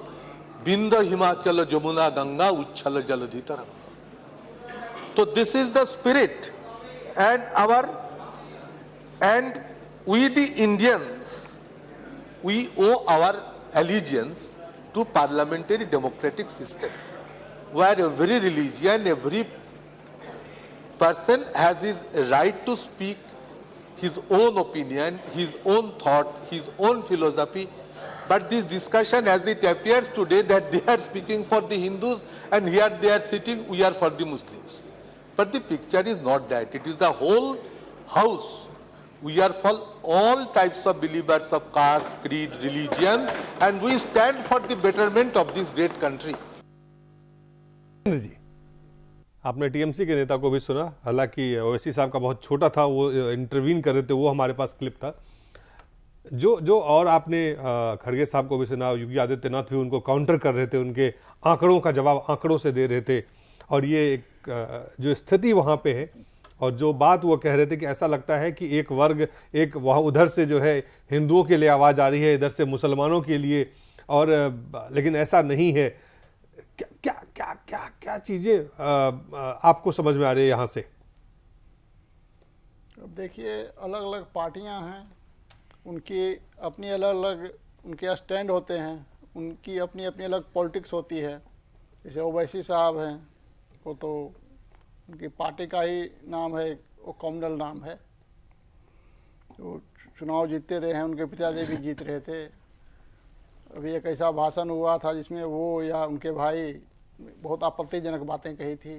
Binda, Himachal, Jamuna, Ganga, Uchala, Jaladhi, Taranga. So this is the spirit, and we the Indians, we owe our allegiance to parliamentary democratic system, where every religion, every person has his right to speak his own opinion, his own thought, his own philosophy. But this discussion, as it appears today, that they are speaking for the Hindus and here they are sitting, we are for the Muslims. But the picture is not that. It is the whole house. We are for all types of believers of caste, creed, religion, and we stand for the betterment of this great country. जी, आपने टीएमसी के नेता को भी सुना, हालांकि ओवैसी साहब का बहुत छोटा था, वो इंटरवीन कर रहे थे, वो हमारे पास क्लिप था। जो और आपने खड़गे साहब को भी सुना, योगी आदित्यनाथ भी उनको काउंटर कर रहे थे, उनके आंकड़ों का जवाब आंकड़ों से दे रहे थे। और ये एक जो स्थिति वहाँ पे है और जो बात वो कह रहे थे कि ऐसा लगता है कि एक वर्ग, एक वहाँ उधर से जो है हिंदुओं के लिए आवाज़ आ रही है, इधर से मुसलमानों के लिए, और लेकिन ऐसा नहीं है। क्या क्या क्या क्या चीज़ें आपको समझ में आ रही है यहाँ से? अब देखिए, अलग अलग पार्टियां हैं, उनकी अपनी अलग अलग उनके स्टैंड होते हैं, उनकी अपनी अपनी अलग पॉलिटिक्स होती है। जैसे ओवैसी साहब हैं, वो तो उनकी पार्टी का ही नाम है, वो कम्युनल नाम है, तो चुनाव जीतते रहे हैं, उनके पिताजी भी जीत रहे थे। अभी एक ऐसा भाषण हुआ था जिसमें वो या उनके भाई बहुत आपत्तिजनक बातें कही थी,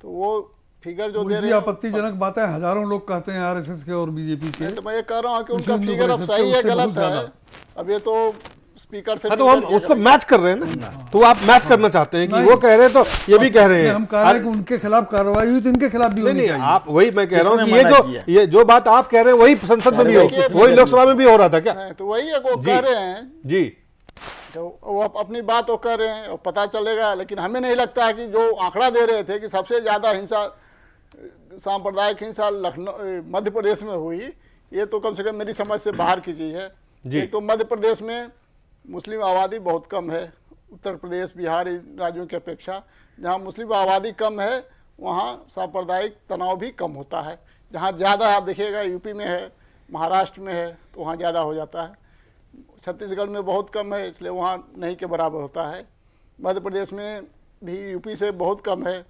तो वो फिगर जो दे रहे हैं, आपत्तिजनक बातें हजारों लोग कहते हैं आरएसएस के और बीजेपी के। तो मैं ये कह रहा हूँ कि उनका फिगर अब सही है गलत है। अब ये तो स्पीकर से हाँ, तो हम उसको मैच कर रहे हैं ना, तो आप मैच करना चाहते हैं कि वो कह रहे हैं तो ये भी कह रहे हैं। हम कह रहे हैं कि उनके खिलाफ कार्रवाई हुई तो इनके खिलाफ भी होनी चाहिए। आप वही मैं कह रहा हूँ कि ये जो बात आप कह रहे हैं वही संसद में भी हो, वही लोकसभा में भी हो रहा था क्या? तो वही है वो कह रहे हैं जी, तो वो अपनी बात वो कर रहे हैं और पता चलेगा। लेकिन हमें नहीं लगता है कि जो आंकड़ा दे रहे थे कि सबसे ज्यादा हिंसा, सांप्रदायिक हिंसा लखनऊ मध्य प्रदेश में हुई, ये तो कम से कम मेरी समझ से बाहर की चीज है। एक तो मध्य प्रदेश में मुस्लिम आबादी बहुत कम है, उत्तर प्रदेश बिहार राज्यों की अपेक्षा। जहाँ मुस्लिम आबादी कम है वहाँ सांप्रदायिक तनाव भी कम होता है। जहाँ ज़्यादा आप देखिएगा यूपी में है, महाराष्ट्र में है, तो वहाँ ज़्यादा हो जाता है। छत्तीसगढ़ में बहुत कम है, इसलिए वहाँ नहीं के बराबर होता है। मध्य प्रदेश में भी यूपी से बहुत कम है,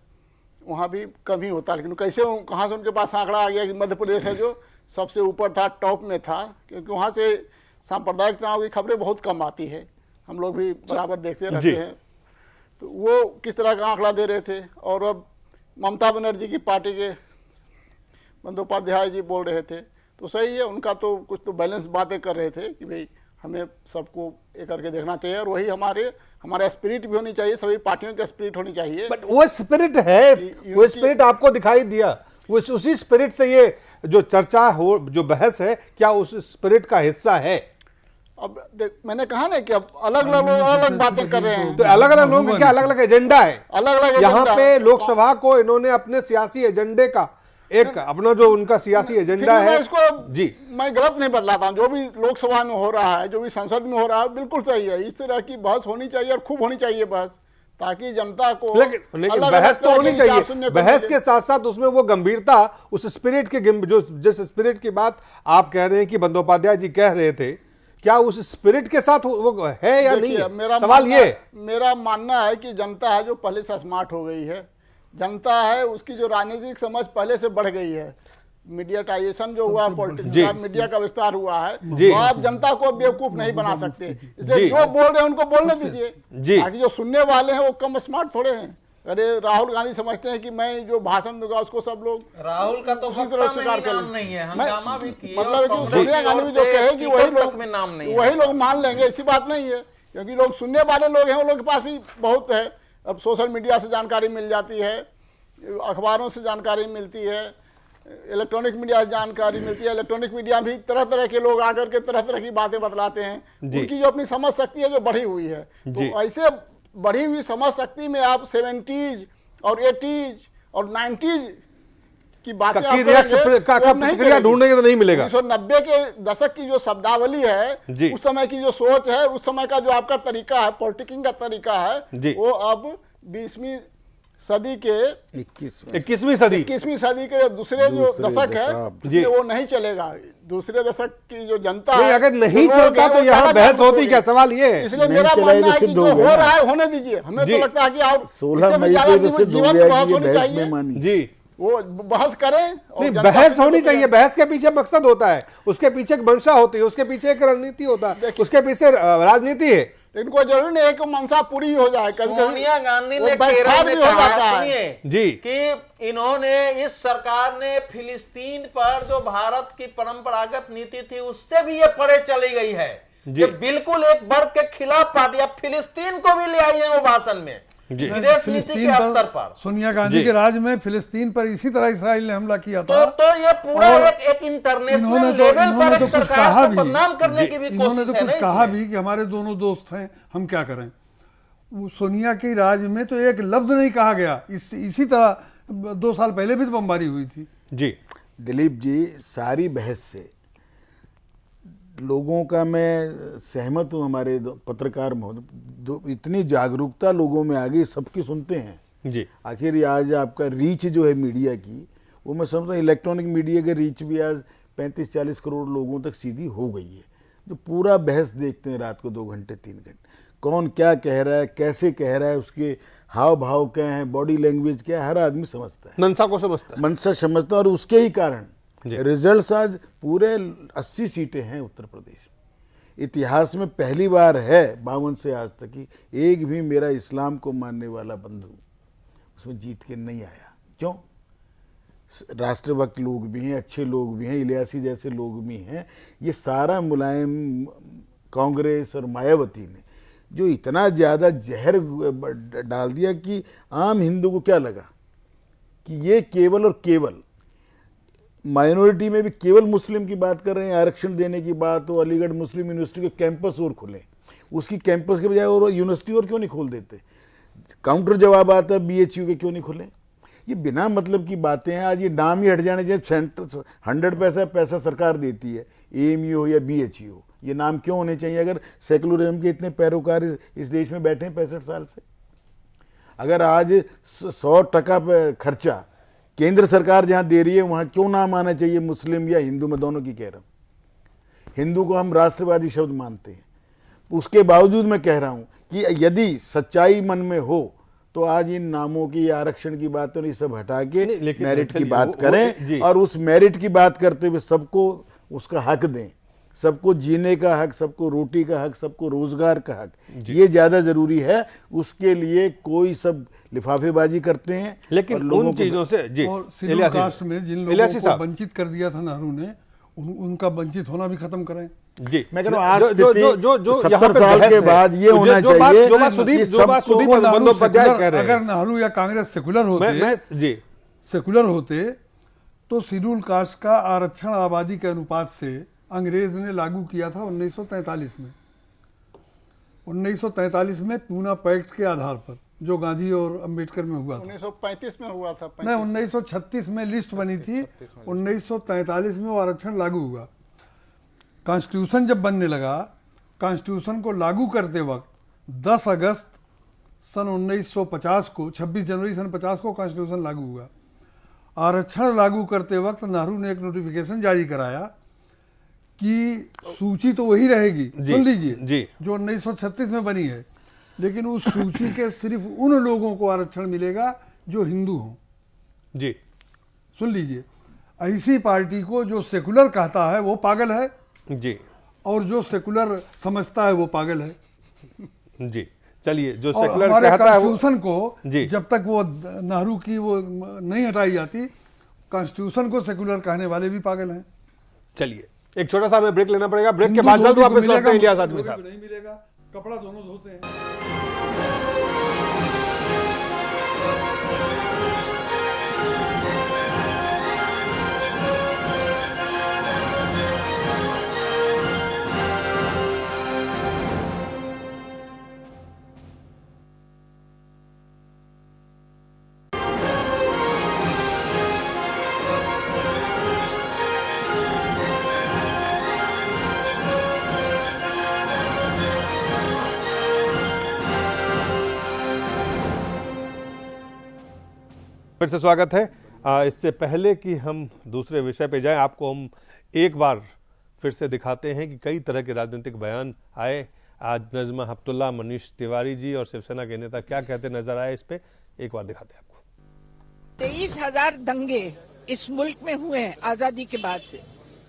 वहाँ भी कम ही होता है। लेकिन कैसे कहाँ से उनके पास आंकड़ा आ गया कि मध्य प्रदेश है जो सबसे ऊपर था, टॉप में था? क्योंकि वहाँ से सांप्रदायिक तनाव की खबरें बहुत कम आती है, हम लोग भी बराबर देखते रहते हैं। तो वो किस तरह का आंकड़ा दे रहे थे। और अब ममता बनर्जी की पार्टी के बंदोपाध्याय जी बोल रहे थे, तो सही है, उनका तो कुछ तो बैलेंस बातें कर रहे थे कि भाई हमें सबको एक करके देखना चाहिए, और वही हमारा स्पिरिट भी होनी चाहिए, सभी पार्टियों का स्पिरिट होनी चाहिए। बट वो स्पिरिट है, वो स्पिरिट आपको दिखाई दिया, वो उसी स्पिरिट से ये जो चर्चा हो, जो बहस है, क्या उस स्पिरिट का हिस्सा है? अब मैंने कहा ना कि अब अलग अलग बातें कर रहे हैं, तो अलग अलग लोगों का क्या अलग अलग एजेंडा है? अलग अलग यहाँ पे लोकसभा को इन्होंने अपने सियासी एजेंडे का एक अपना जो उनका सियासी एजेंडा है, इसको जी मैं गलत नहीं बतलाता हूँ। जो भी लोकसभा में हो रहा है, जो भी संसद में हो रहा है, बिल्कुल सही है। इस तरह की बहस होनी चाहिए और खूब होनी चाहिए बहस, ताकि जनता को लेकिन बहस तो होनी चाहिए। बहस के साथ साथ उसमें वो गंभीरता, उस स्पिरिट के जो जिस स्पिरिट की बात आप कह रहे हैं कि बंदोपाध्याय जी कह रहे थे, क्या उस स्पिरिट के साथ वो है या नहीं है? सवाल ये मेरा मानना है कि जनता है जो पहले से स्मार्ट हो गई है, जनता है उसकी जो राजनीतिक समझ पहले से बढ़ गई है। मीडियाटाइजेशन जो हुआ, पॉलिटिक्स मीडिया का विस्तार हुआ है, तो आप जनता को बेवकूफ नहीं बना सकते। इसलिए जो बोल रहे हैं उनको बोलने दीजिए, ताकि जो सुनने वाले हैं वो कम स्मार्ट थोड़े हैं। अरे राहुल गांधी समझते हैं कि मैं जो भाषण दूंगा उसको सब लोग, राहुल का तो स्वीकार कर नहीं है, हंगामा भी किए, मतलब सोनिया गांधी जो कहेगी वही लोग मान लेंगे, ऐसी बात नहीं है। क्योंकि लोग सुनने वाले लोग हैं, उन लोगों के पास भी बहुत है। अब सोशल मीडिया से जानकारी मिल जाती है, अखबारों से जानकारी मिलती है, इलेक्ट्रॉनिक मीडिया से जानकारी मिलती है। इलेक्ट्रॉनिक मीडिया भी तरह तरह के लोग आकर के तरह तरह की बातें बतलाते हैं। उनकी जो अपनी समझ शक्ति है जो बढ़ी हुई है, तो ऐसे बढ़ी हुई समझ शक्ति में आप 70s और 80s और 90s की बातें प्रतिक्रिया ढूंढेंगे तो नहीं मिलेगा। 1990 के दशक की जो शब्दावली है, उस समय की जो सोच है, उस समय का जो आपका तरीका है, पॉलिटिकिंग का तरीका है, वो अब 20वीं सदी के 21वीं सदी के दूसरे जो दशक है वो नहीं चलेगा। दूसरे दशक की जो जनता है, अगर नहीं चलता तो यहाँ बहस होती क्या? सवाल ये है। इसलिए मेरा मानना है कि जो हो रहा है होने दीजिए। हमें तो लगता है कि आप 16 मई को जीवन बहस होनी चाहिए जी, वो बहस करें। नहीं, बहस होनी चाहिए। बहस के पीछे मकसद होता है, उसके पीछे एक मंशा होती है, उसके पीछे एक रणनीति होता है, उसके पीछे राजनीति है। इनको जरूरी नहीं है कि मंशा पूरी हो जाए। सोनिया गांधी ने केरल में कहा, सुनिए जी, कि इन्होंने, इस सरकार ने फिलिस्तीन पर जो भारत की परंपरागत नीति थी उससे भी ये परे चली गई है। कि बिल्कुल एक वर्ग के खिलाफ पार्टी, अब फिलिस्तीन को भी ले आई है वो भाषण में, विदेश नीति के स्तर पर। सोनिया गांधी के राज में फिलिस्तीन पर इसी तरह इस्राइल ने हमला किया था। तो ये पूरा एक इंटरनेशनल लेवल पर एक सरकार को बदनाम करने की भी कोशिश है। इन्होंने तो कुछ कहा भी कि हमारे दोनों दोस्त हैं, हम क्या करें। सोनिया के राज में तो एक लफ्ज नहीं कहा गया। इसी तरह 2 साल पहले भी तो बमबारी हुई थी। जी दिलीप जी, सारी बहस से लोगों का मैं सहमत हूँ। हमारे पत्रकार महोदय, इतनी जागरूकता लोगों में आ गई, सबकी सुनते हैं जी। आखिर आज आपका रीच जो है मीडिया की, वो मैं समझता हूँ इलेक्ट्रॉनिक मीडिया की रीच भी आज 35-40 करोड़ लोगों तक सीधी हो गई है, जो पूरा बहस देखते हैं रात को 2 घंटे 3 घंटे, कौन क्या कह रहा है, कैसे कह रहा है, उसके हाव भाव क्या है, बॉडी लैंग्वेज क्या है, हर आदमी समझता है, मनसा को समझता है, मनसा समझता है। और उसके ही कारण रिजल्ट्स आज पूरे 80 सीटें हैं उत्तर प्रदेश। इतिहास में पहली बार है 52 से आज तक कि एक भी मेरा इस्लाम को मानने वाला बंधु उसमें जीत के नहीं आया। क्यों? राष्ट्रभक्त लोग भी हैं, अच्छे लोग भी हैं, इलियासी जैसे लोग भी हैं। ये सारा मुलायम कांग्रेस और मायावती ने जो इतना ज़्यादा जहर डाल दिया कि आम हिंदू को क्या लगा कि ये केवल और केवल माइनॉरिटी में भी केवल मुस्लिम की बात कर रहे हैं, आरक्षण देने की बात हो, अलीगढ़ मुस्लिम यूनिवर्सिटी के कैंपस और खुले, उसकी कैंपस के बजाय और यूनिवर्सिटी और क्यों नहीं खोल देते? काउंटर जवाब आता है BHU के क्यों नहीं खुले? ये बिना मतलब की बातें हैं। आज ये नाम ही हट जाने चाहिए। सेंटर 100 पैसा सरकार देती है, AMU हो या BHU हो, ये नाम क्यों होने चाहिए? अगर सेकुलरिज्म के इतने पैरोकार इस देश में बैठे हैं 65 साल से, अगर आज 100% खर्चा केंद्र सरकार जहां दे रही है वहां क्यों नाम आना चाहिए मुस्लिम या हिंदू? में दोनों की कह रहा हूं। हिंदू को हम राष्ट्रवादी शब्द मानते हैं, उसके बावजूद मैं कह रहा हूं कि यदि सच्चाई मन में हो तो आज इन नामों की, आरक्षण की बात और ये सब हटा के मेरिट की बात करें, और उस मेरिट की बात करते हुए सबको उसका हक दें, सबको जीने का हक, सबको रोटी का हक, सबको रोजगार का हक, ये ज्यादा जरूरी है। उसके लिए कोई सब लिफाफेबाजी करते हैं, लेकिन उन चीजों से जी शेड्यूल कास्ट में जिन लोगों को वंचित कर दिया था नेहरू ने, उनका वंचित होना भी खत्म करें। जी मैं कह रहा हूं आज जो 70 साल के बाद ये होना चाहिए। जो बात सुदीप बंदोपाध्याय कह रहे हैं, अगर नेहरू या कांग्रेस सेकुलर होते तो शेड्यूल कास्ट का आरक्षण आबादी के अनुपात से अंग्रेज ने लागू किया था 1943 में। 1943 में पूना पैक्ट के आधार पर, जो गांधी और अंबेडकर में हुआ था। 1935 में हुआ था। नहीं, 1936 में लिस्ट बनी थी, 1943 में वो आरक्षण लागू हुआ। कॉन्स्टिट्यूशन जब बनने लगा, कॉन्स्टिट्यूशन को लागू करते वक्त 10 अगस्त सन 1950 को, 26 जनवरी सन 50 को कॉन्स्टिट्यूशन लागू हुआ। आरक्षण लागू करते वक्त नेहरू ने एक नोटिफिकेशन जारी कराया कि सूची तो वही रहेगी, सुन लीजिए, जो 1936 में बनी है, लेकिन उस सूची के सिर्फ उन लोगों को आरक्षण मिलेगा जो हिंदू हों। जी सुन लीजिए, ऐसी पार्टी को जो सेकुलर कहता है वो पागल है जी, और जो सेकुलर समझता है वो पागल है जी। चलिए, जो सेकुलर कहता है कॉन्स्टिट्यूशन को जब तक वो नेहरू की वो नहीं हटाई जाती, कॉन्स्टिट्यूशन को सेकुलर कहने वाले भी पागल हैं। चलिए, एक छोटा सा हमें ब्रेक लेना पड़ेगा। ब्रेक के बाद जल्द वापस लौटते हैं इलियास आदमी साहब। नहीं मिलेगा, कपड़ा दोनों धोते हैं। फिर से स्वागत है। इससे पहले कि हम दूसरे विषय पे जाएं, आपको हम एक बार फिर से दिखाते हैं कि कई तरह के राजनीतिक बयान आए। आज नजमा हेपतुल्लाह, मनीष तिवारी जी और शिवसेना के नेता क्या कहते नजर आए, इस पे एक बार दिखाते हैं आपको। 23,000 दंगे इस मुल्क में हुए हैं आजादी के बाद से।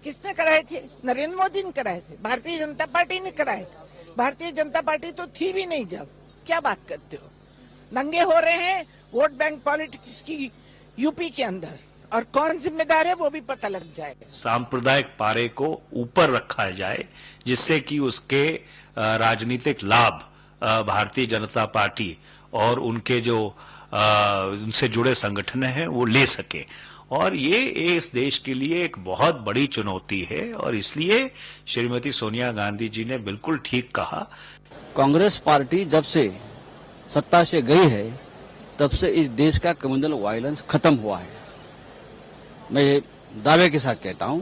किसने कराए थे? नरेंद्र मोदी ने कराए थे, भारतीय जनता पार्टी ने कराए थे। भारतीय जनता पार्टी तो थी भी नहीं जब। क्या बात करते हो? दंगे हो रहे हैं वोट बैंक पॉलिटिक्स की यूपी के अंदर, और कौन जिम्मेदार है वो भी पता लग जाएगा। सांप्रदायिक पारे को ऊपर रखा जाए, जिससे कि उसके राजनीतिक लाभ भारतीय जनता पार्टी और उनके जो उनसे जुड़े संगठन हैं वो ले सके। और ये इस देश के लिए एक बहुत बड़ी चुनौती है, और इसलिए श्रीमती सोनिया गांधी जी ने बिल्कुल ठीक कहा। कांग्रेस पार्टी जब से सत्ता से गई है, तब से इस देश का कम्युनल वायलेंस खत्म हुआ है, मैं ये दावे के साथ कहता हूं।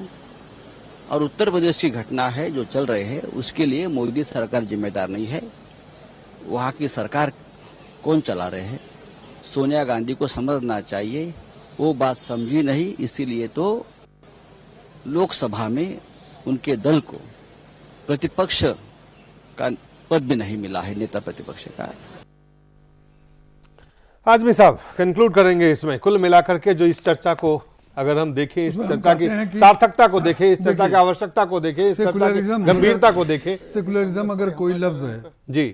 और उत्तर प्रदेश की घटना है जो चल रहे हैं, उसके लिए मोदी सरकार जिम्मेदार नहीं है। वहां की सरकार कौन चला रहे हैं? सोनिया गांधी को समझना चाहिए, वो बात समझी नहीं, इसीलिए तो लोकसभा में उनके दल को प्रतिपक्ष का पद भी नहीं मिला है, नेता प्रतिपक्ष का। आजमी साहब कंक्लूड करेंगे इसमें, कुल मिलाकर के जो इस चर्चा को अगर हम देखें, इस चर्चा की सार्थकता को देखें, इस चर्चा की आवश्यकता को देखें, इस चर्चा की गंभीरता को देखें। सेकुलरिज्म अगर कोई लफ्ज है जी,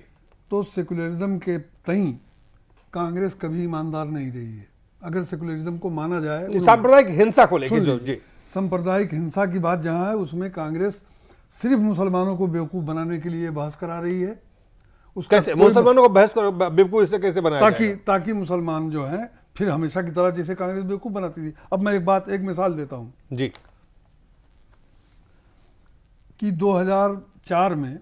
तो सेकुलरिज्म के तई कांग्रेस कभी ईमानदार नहीं रही है। अगर सेकुलरिज्म को माना जाए, सांप्रदायिक हिंसा को लेकर जो जी सांप्रदायिक हिंसा की बात जहां है, उसमें कांग्रेस सिर्फ मुसलमानों को बेवकूफ़ बनाने के लिए बहस करा रही है। उसका कैसे मुसलमानों को बहस बेवकूफ इससे कैसे बनाया ताकि मुसलमान जो हैं फिर हमेशा की तरह जैसे कांग्रेस बेवकूफ़ बनाती थी। अब मैं एक मिसाल देता हूँ जी कि 2004 में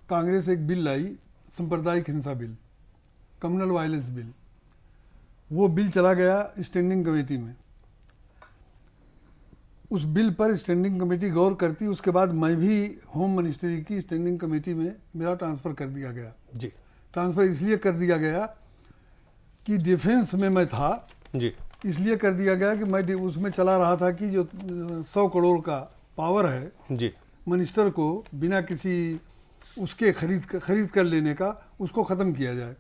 कांग्रेस एक बिल लाई, सांप्रदायिक हिंसा बिल, कम्युनल वायलेंस बिल। वो बिल चला गया स्टैंडिंग कमेटी में। उस बिल पर स्टैंडिंग कमेटी गौर करती, उसके बाद मैं भी होम मिनिस्ट्री की स्टैंडिंग कमेटी में मेरा ट्रांसफ़र कर दिया गया। जी ट्रांसफ़र इसलिए कर दिया गया कि डिफेंस में मैं था जी, इसलिए कर दिया गया कि मैं उसमें चला रहा था कि जो 100 करोड़ का पावर है जी मिनिस्टर को बिना किसी उसके खरीद कर लेने का, उसको ख़त्म किया जाए।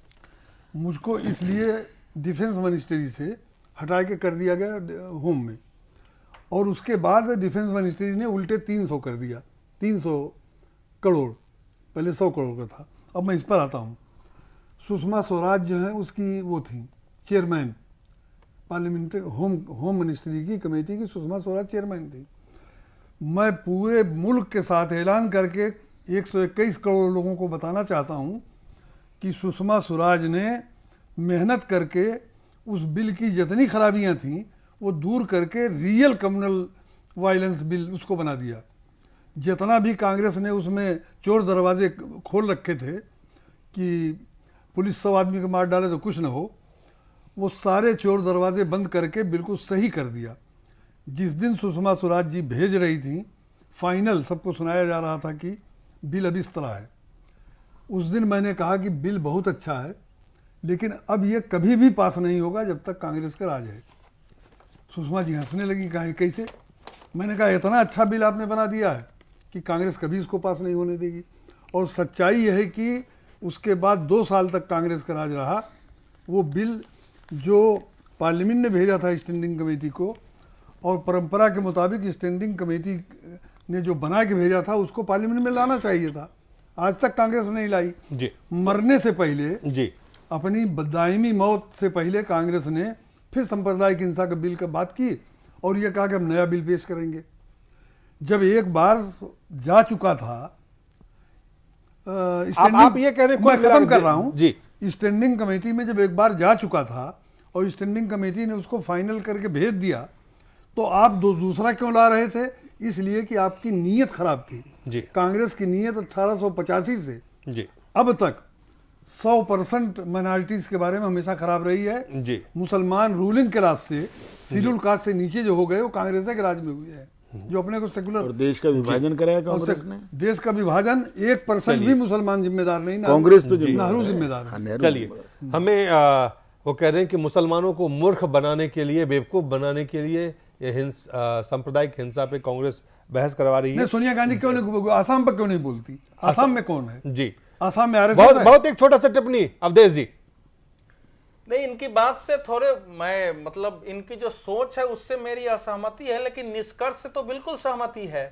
मुझको इसलिए डिफेंस मिनिस्ट्री से हटा के कर दिया गया होम में, और उसके बाद डिफेंस मिनिस्ट्री ने उल्टे 300 कर दिया, 300 करोड़, पहले 100 करोड़ का था। अब मैं इस पर आता हूँ। सुषमा स्वराज जो है उसकी वो थी चेयरमैन, पार्लियामेंट्री होम मिनिस्ट्री की कमेटी की सुषमा स्वराज चेयरमैन थी। मैं पूरे मुल्क के साथ ऐलान करके 121 करोड़ लोगों को बताना चाहता हूँ कि सुषमा स्वराज ने मेहनत करके उस बिल की जितनी खराबियाँ थीं वो दूर करके रियल कम्युनल वायलेंस बिल उसको बना दिया। जितना भी कांग्रेस ने उसमें चोर दरवाजे खोल रखे थे कि पुलिस 100 आदमी को मार डाले तो कुछ न हो, वो सारे चोर दरवाजे बंद करके बिल्कुल सही कर दिया। जिस दिन सुषमा स्वराज जी भेज रही थी, फाइनल सबको सुनाया जा रहा था कि बिल अभी इस तरह है, उस दिन मैंने कहा कि बिल बहुत अच्छा है, लेकिन अब ये कभी भी पास नहीं होगा जब तक कांग्रेस का राज है। सुषमा जी हंसने लगी, कहा कैसे? मैंने कहा इतना अच्छा बिल आपने बना दिया है कि कांग्रेस कभी इसको पास नहीं होने देगी। और सच्चाई यह है कि उसके बाद 2 साल तक कांग्रेस का राज रहा। वो बिल जो पार्लियामेंट ने भेजा था स्टैंडिंग कमेटी को, और परंपरा के मुताबिक स्टैंडिंग कमेटी ने जो बना के भेजा था उसको पार्लियामेंट में लाना चाहिए था, आज तक कांग्रेस नहीं लाई। जी मरने से पहले जी, अपनी दायमी मौत से पहले कांग्रेस ने फिर सांप्रदायिक हिंसा के बिल का बात की और ये कहा कि हम नया बिल पेश करेंगे। जब एक बार जा चुका था, आप ये कह रहे हैं, मैं खत्म कर रहा हूं जी, स्टैंडिंग कमेटी में जब एक बार जा चुका था और स्टैंडिंग कमेटी ने उसको फाइनल करके भेज दिया, तो आप दूसरा क्यों ला रहे थे? इसलिए कि आपकी नीयत खराब थी जी। कांग्रेस की नीयत 1885 से जी अब तक 100% माइनॉरिटीज के बारे में हमेशा खराब रही है जी। मुसलमान रूलिंग क्लास से, शेड्यूल कास्ट से नीचे जो हो गए वो कांग्रेस के राज में हुए हैं, जो अपने को सेकुलर। और देश का विभाजन कराया कांग्रेस ने। देश का विभाजन 1% भी मुसलमान जिम्मेदार नहीं, कांग्रेस तो नेहरू जिम्मेदार है। चलिए, हमें वो कह रहे हैं कि मुसलमानों को मूर्ख बनाने के लिए, बेवकूफ बनाने के लिए ये सांप्रदायिक हिंसा पे कांग्रेस बहस करवा रही है। सोनिया गांधी क्यों नहीं, आसाम पर क्यों नहीं बोलती? आसाम में कौन है? जी, आसाम में आरएसएस है। बहुत एक छोटा सा टिप्पणी अवधेश जी। नहीं, इनकी बात से थोड़े मैं मतलब इनकी जो सोच है उससे मेरी असहमति है, लेकिन निष्कर्ष से तो बिल्कुल सहमति है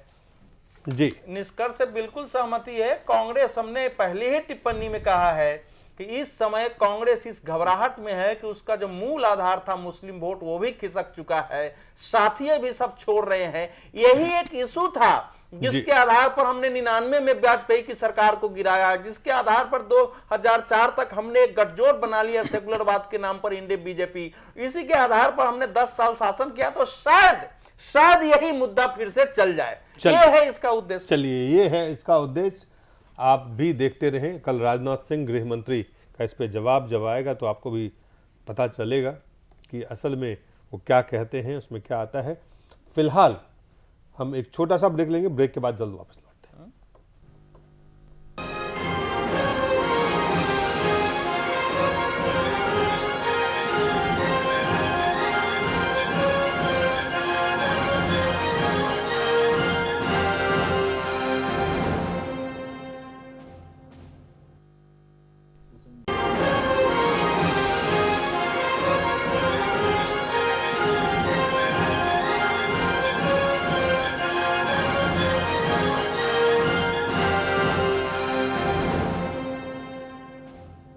जी। निष्कर्ष से बिल्कुल सहमति है। कांग्रेस, हमने पहले ही टिप्पणी में कहा है कि इस समय कांग्रेस इस घबराहट में है कि उसका जो मूल आधार था मुस्लिम वोट वो भी खिसक चुका है, साथी भी सब छोड़ रहे हैं। यही एक इशू था जिसके आधार पर हमने 99 में वाजपेयी की सरकार को गिराया, जिसके आधार पर 2004 तक हमने एक गठजोड़ बना लिया सेकुलरवाद के नाम पर, इंडिया बीजेपी। इसी के आधार पर हमने 10 साल शासन किया, तो शायद यही मुद्दा फिर से चल जाए। ये है इसका उद्देश्य। चलिए, ये है इसका उद्देश्य। आप भी देखते रहें, कल राजनाथ सिंह गृह मंत्री का इस पे जवाब जब आएगा तो आपको भी पता चलेगा कि असल में वो क्या कहते हैं, उसमें क्या आता है। फिलहाल हम एक छोटा सा ब्रेक लेंगे, ब्रेक के बाद जल्द वापस लौटते हैं।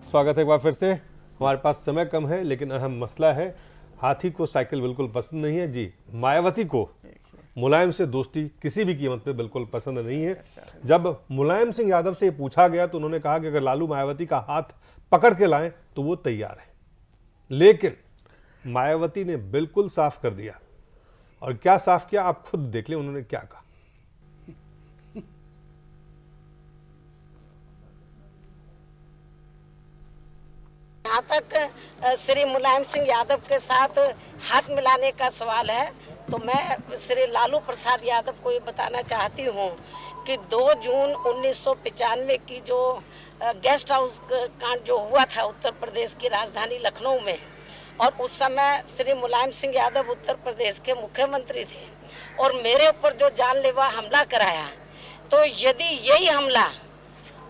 स्वागत है एक बार फिर से। हमारे पास समय कम है लेकिन अहम मसला है। हाथी को साइकिल बिल्कुल पसंद नहीं है जी, मायावती को मुलायम से दोस्ती किसी भी कीमत पे बिल्कुल पसंद नहीं है। जब मुलायम सिंह यादव से पूछा गया तो उन्होंने कहा कि अगर लालू मायावती का हाथ पकड़ के लाएं तो वो तैयार है, लेकिन मायावती ने बिल्कुल साफ कर दिया। और क्या साफ किया आप खुद देख लें उन्होंने क्या कहा। जहाँ तक श्री मुलायम सिंह यादव के साथ हाथ मिलाने का सवाल है तो मैं श्री लालू प्रसाद यादव को ये बताना चाहती हूँ कि 2 जून 1995 की जो गेस्ट हाउस कांड जो हुआ था उत्तर प्रदेश की राजधानी लखनऊ में, और उस समय श्री मुलायम सिंह यादव उत्तर प्रदेश के मुख्यमंत्री थे और मेरे ऊपर जो जानलेवा हमला कराया, तो यदि यही हमला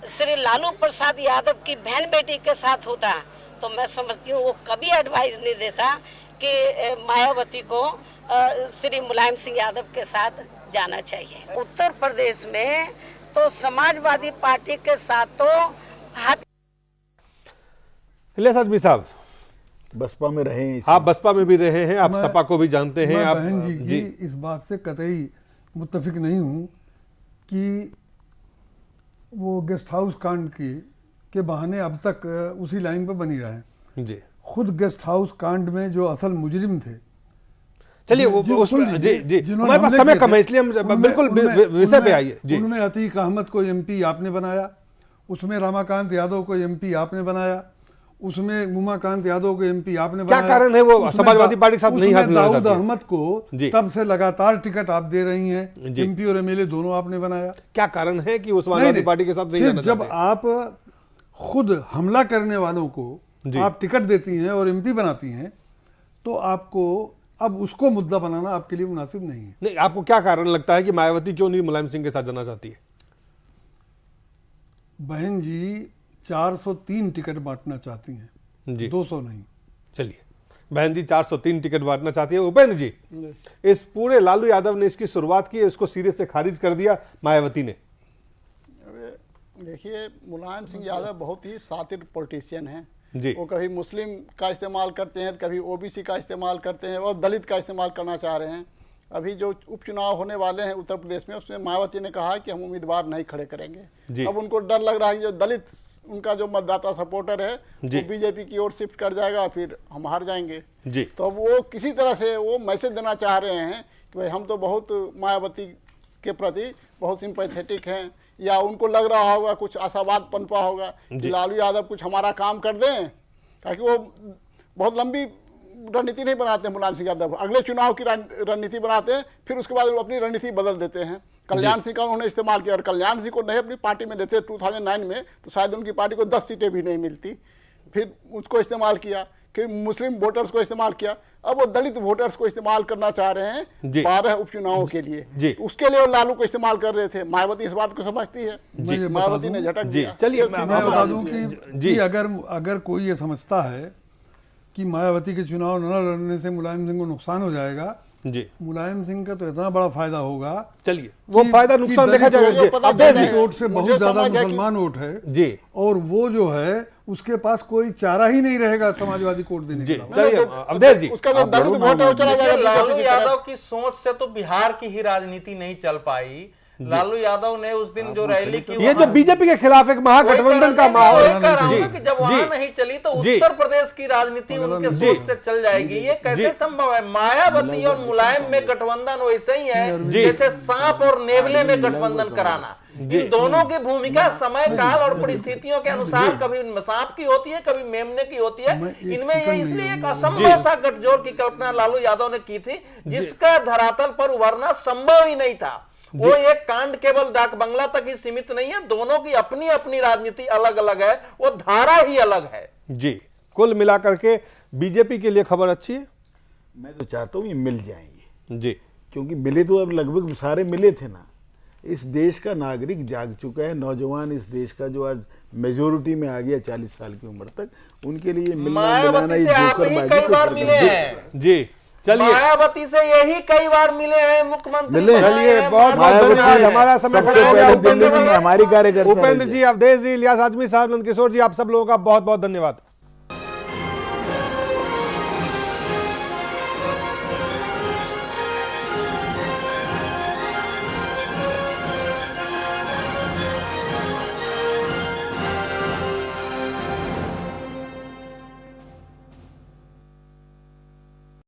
श्री लालू प्रसाद यादव की बहन बेटी के साथ होता तो मैं समझती हूँ वो कभी एडवाइस नहीं देता कि मायावती को श्री मुलायम सिंह यादव के साथ जाना चाहिए। उत्तर प्रदेश में तो समाजवादी पार्टी के साथ तो हाथ। इलियास आजमी साहब बसपा में रहे हैं, आप बसपा में भी रहे हैं, आप सपा को भी जानते हैं। आप बहन जी की इस बात से कतई मुत्तफिक नहीं हूँ कि वो गेस्ट हाउस कांड के बहाने अब तक उसी लाइन पर बनी रहे। जी खुद गेस्ट हाउस कांड में जो असल मुजरिम थे, चलिए वो उसमें जी हमारे पास समय कम है इसलिए हम बिल्कुल विषय पे आइए। जी उनमें अतीक अहमद को एमपी आपने बनाया, उसमें रमाकांत यादव को एमपी आपने बनाया, उसमें उमाकांत यादव को एमपी आपने बनाया। क्या कारण है वो समाजवादी पार्टी के साथ नहीं हाथ मिलाना चाहती? दाऊद अहमद को तब से लगातार टिकट आप दे रही हैं, एमपी और एमएलए दोनों आपने बनाया। क्या कारण है कि वो समाजवादी पार्टी के साथ नहीं जाना चाहते? जब आप खुद हमला करने वालों को आप टिकट देती हैं और एमपी बनाती हैं तो आपको अब उसको मुद्दा बनाना आपके लिए मुनासिब नहीं है। नहीं, आपको क्या कारण लगता है कि मायावती क्यों नहीं मुलायम सिंह के साथ जाना चाहती है? बहन जी 403 टिकट बांटना चाहती हैं जी, 200 नहीं। चलिए बहन जी 403 टिकट बांटना चाहती है। उपेंद्र जी, इस पूरे लालू यादव ने इसकी शुरुआत की, इसको सिरे से खारिज कर दिया मायावती ने। देखिए मुलायम सिंह यादव बहुत ही सातिर पॉलिटिशियन हैं जी। वो कभी मुस्लिम का इस्तेमाल करते हैं, कभी ओबीसी का इस्तेमाल करते हैं और दलित का इस्तेमाल करना चाह रहे हैं। अभी जो उपचुनाव होने वाले हैं उत्तर प्रदेश में उसमें मायावती ने कहा कि हम उम्मीदवार नहीं खड़े करेंगे। अब उनको डर लग रहा है कि जो दलित उनका जो मतदाता सपोर्टर है वो बीजेपी की ओर शिफ्ट कर जाएगा, फिर हम हार जाएंगे जी। तो अब वो किसी तरह से वो मैसेज देना चाह रहे हैं कि भाई हम तो बहुत मायावती के प्रति बहुत सिंपैथेटिक हैं, या उनको लग रहा होगा कुछ आशावाद पनपा होगा कि लालू यादव कुछ हमारा काम कर दें, ताकि वो बहुत लंबी रणनीति नहीं बनाते हैं। मुलायम सिंह यादव अगले चुनाव की रणनीति बनाते हैं, फिर उसके बाद वो अपनी रणनीति बदल देते हैं। कल्याण सिंह का उन्होंने इस्तेमाल किया और कल्याण सिंह को नहीं अपनी पार्टी में लेते 2009 में तो शायद उनकी पार्टी को 10 सीटें भी नहीं मिलती। फिर उसको इस्तेमाल किया, फिर मुस्लिम वोटर्स को इस्तेमाल किया, अब वो दलित वोटर्स को इस्तेमाल करना चाह रहे हैं 12 उपचुनावों के लिए। उसके लिए वो लालू को इस्तेमाल कर रहे थे। मायावती इस बात को समझती है, मायावती ने झटक दिया। चलिए मैं बता दूं कि अगर कोई ये समझता है कि मायावती के चुनाव न लड़ने से मुलायम सिंह को नुकसान हो जाएगा जी, मुलायम सिंह का तो इतना बड़ा फायदा होगा। चलिए वो फायदा नुकसान देखा जाएगा। वोट से बहुत ज्यादा मुसलमान वोट है जी, और वो जो है उसके पास कोई चारा ही नहीं रहेगा समाजवादी कोर्ट देने के लिए। चलिए अवधेश जी, उसका जो दलित वोट है वो चला जाएगा। लालू यादव की सोच से तो बिहार की ही राजनीति नहीं चल पाई। लालू यादव ने उस दिन जो रैली की, ये जो बीजेपी के खिलाफ एक महागठबंधन का माहौल कि जब वहां नहीं चली तो उत्तर प्रदेश की राजनीति उनके सोच से चल जाएगी। ये कैसे संभव है? मायावती और मुलायम में गठबंधन वैसे ही है जैसे सांप और नेवले में गठबंधन कराना। इन दोनों की भूमिका समय काल और परिस्थितियों के अनुसार कभी सांप की होती है, कभी मेमने की होती है। इनमें ये इसलिए एक असंभव सा गठजोड़ की कल्पना लालू यादव ने की थी जिसका धरातल पर उभरना संभव ही नहीं था। वो एक कांड केवल डाक बंगला तक ही सीमित नहीं है, दोनों की अपनी अपनी राजनीति अलग अलग है, वो धारा ही अलग है जी। कुल मिलाकर के बीजेपी के लिए खबर अच्छी है। मैं तो चाहता हूं ये मिल जाएंगे जी, क्योंकि मिले तो अब लगभग सारे मिले थे ना। इस देश का नागरिक जाग चुका है, नौजवान इस देश का जो आज मेजोरिटी में आ गया 40 साल की उम्र तक, उनके लिए मिलना मिलाना ये कई बार मिले हैं जी। चलिए मायावती से यही कई बार मिले हैं मुख्यमंत्री। चलिए बहुत बहुत धन्यवाद, हमारा समय खत्म हो गया। हमारी कार्यकर्ता उपेंद्र जी, अवधेश जी, इलियास आजमी साहब, नंदकिशोर जी, आप सब लोगों का बहुत बहुत धन्यवाद।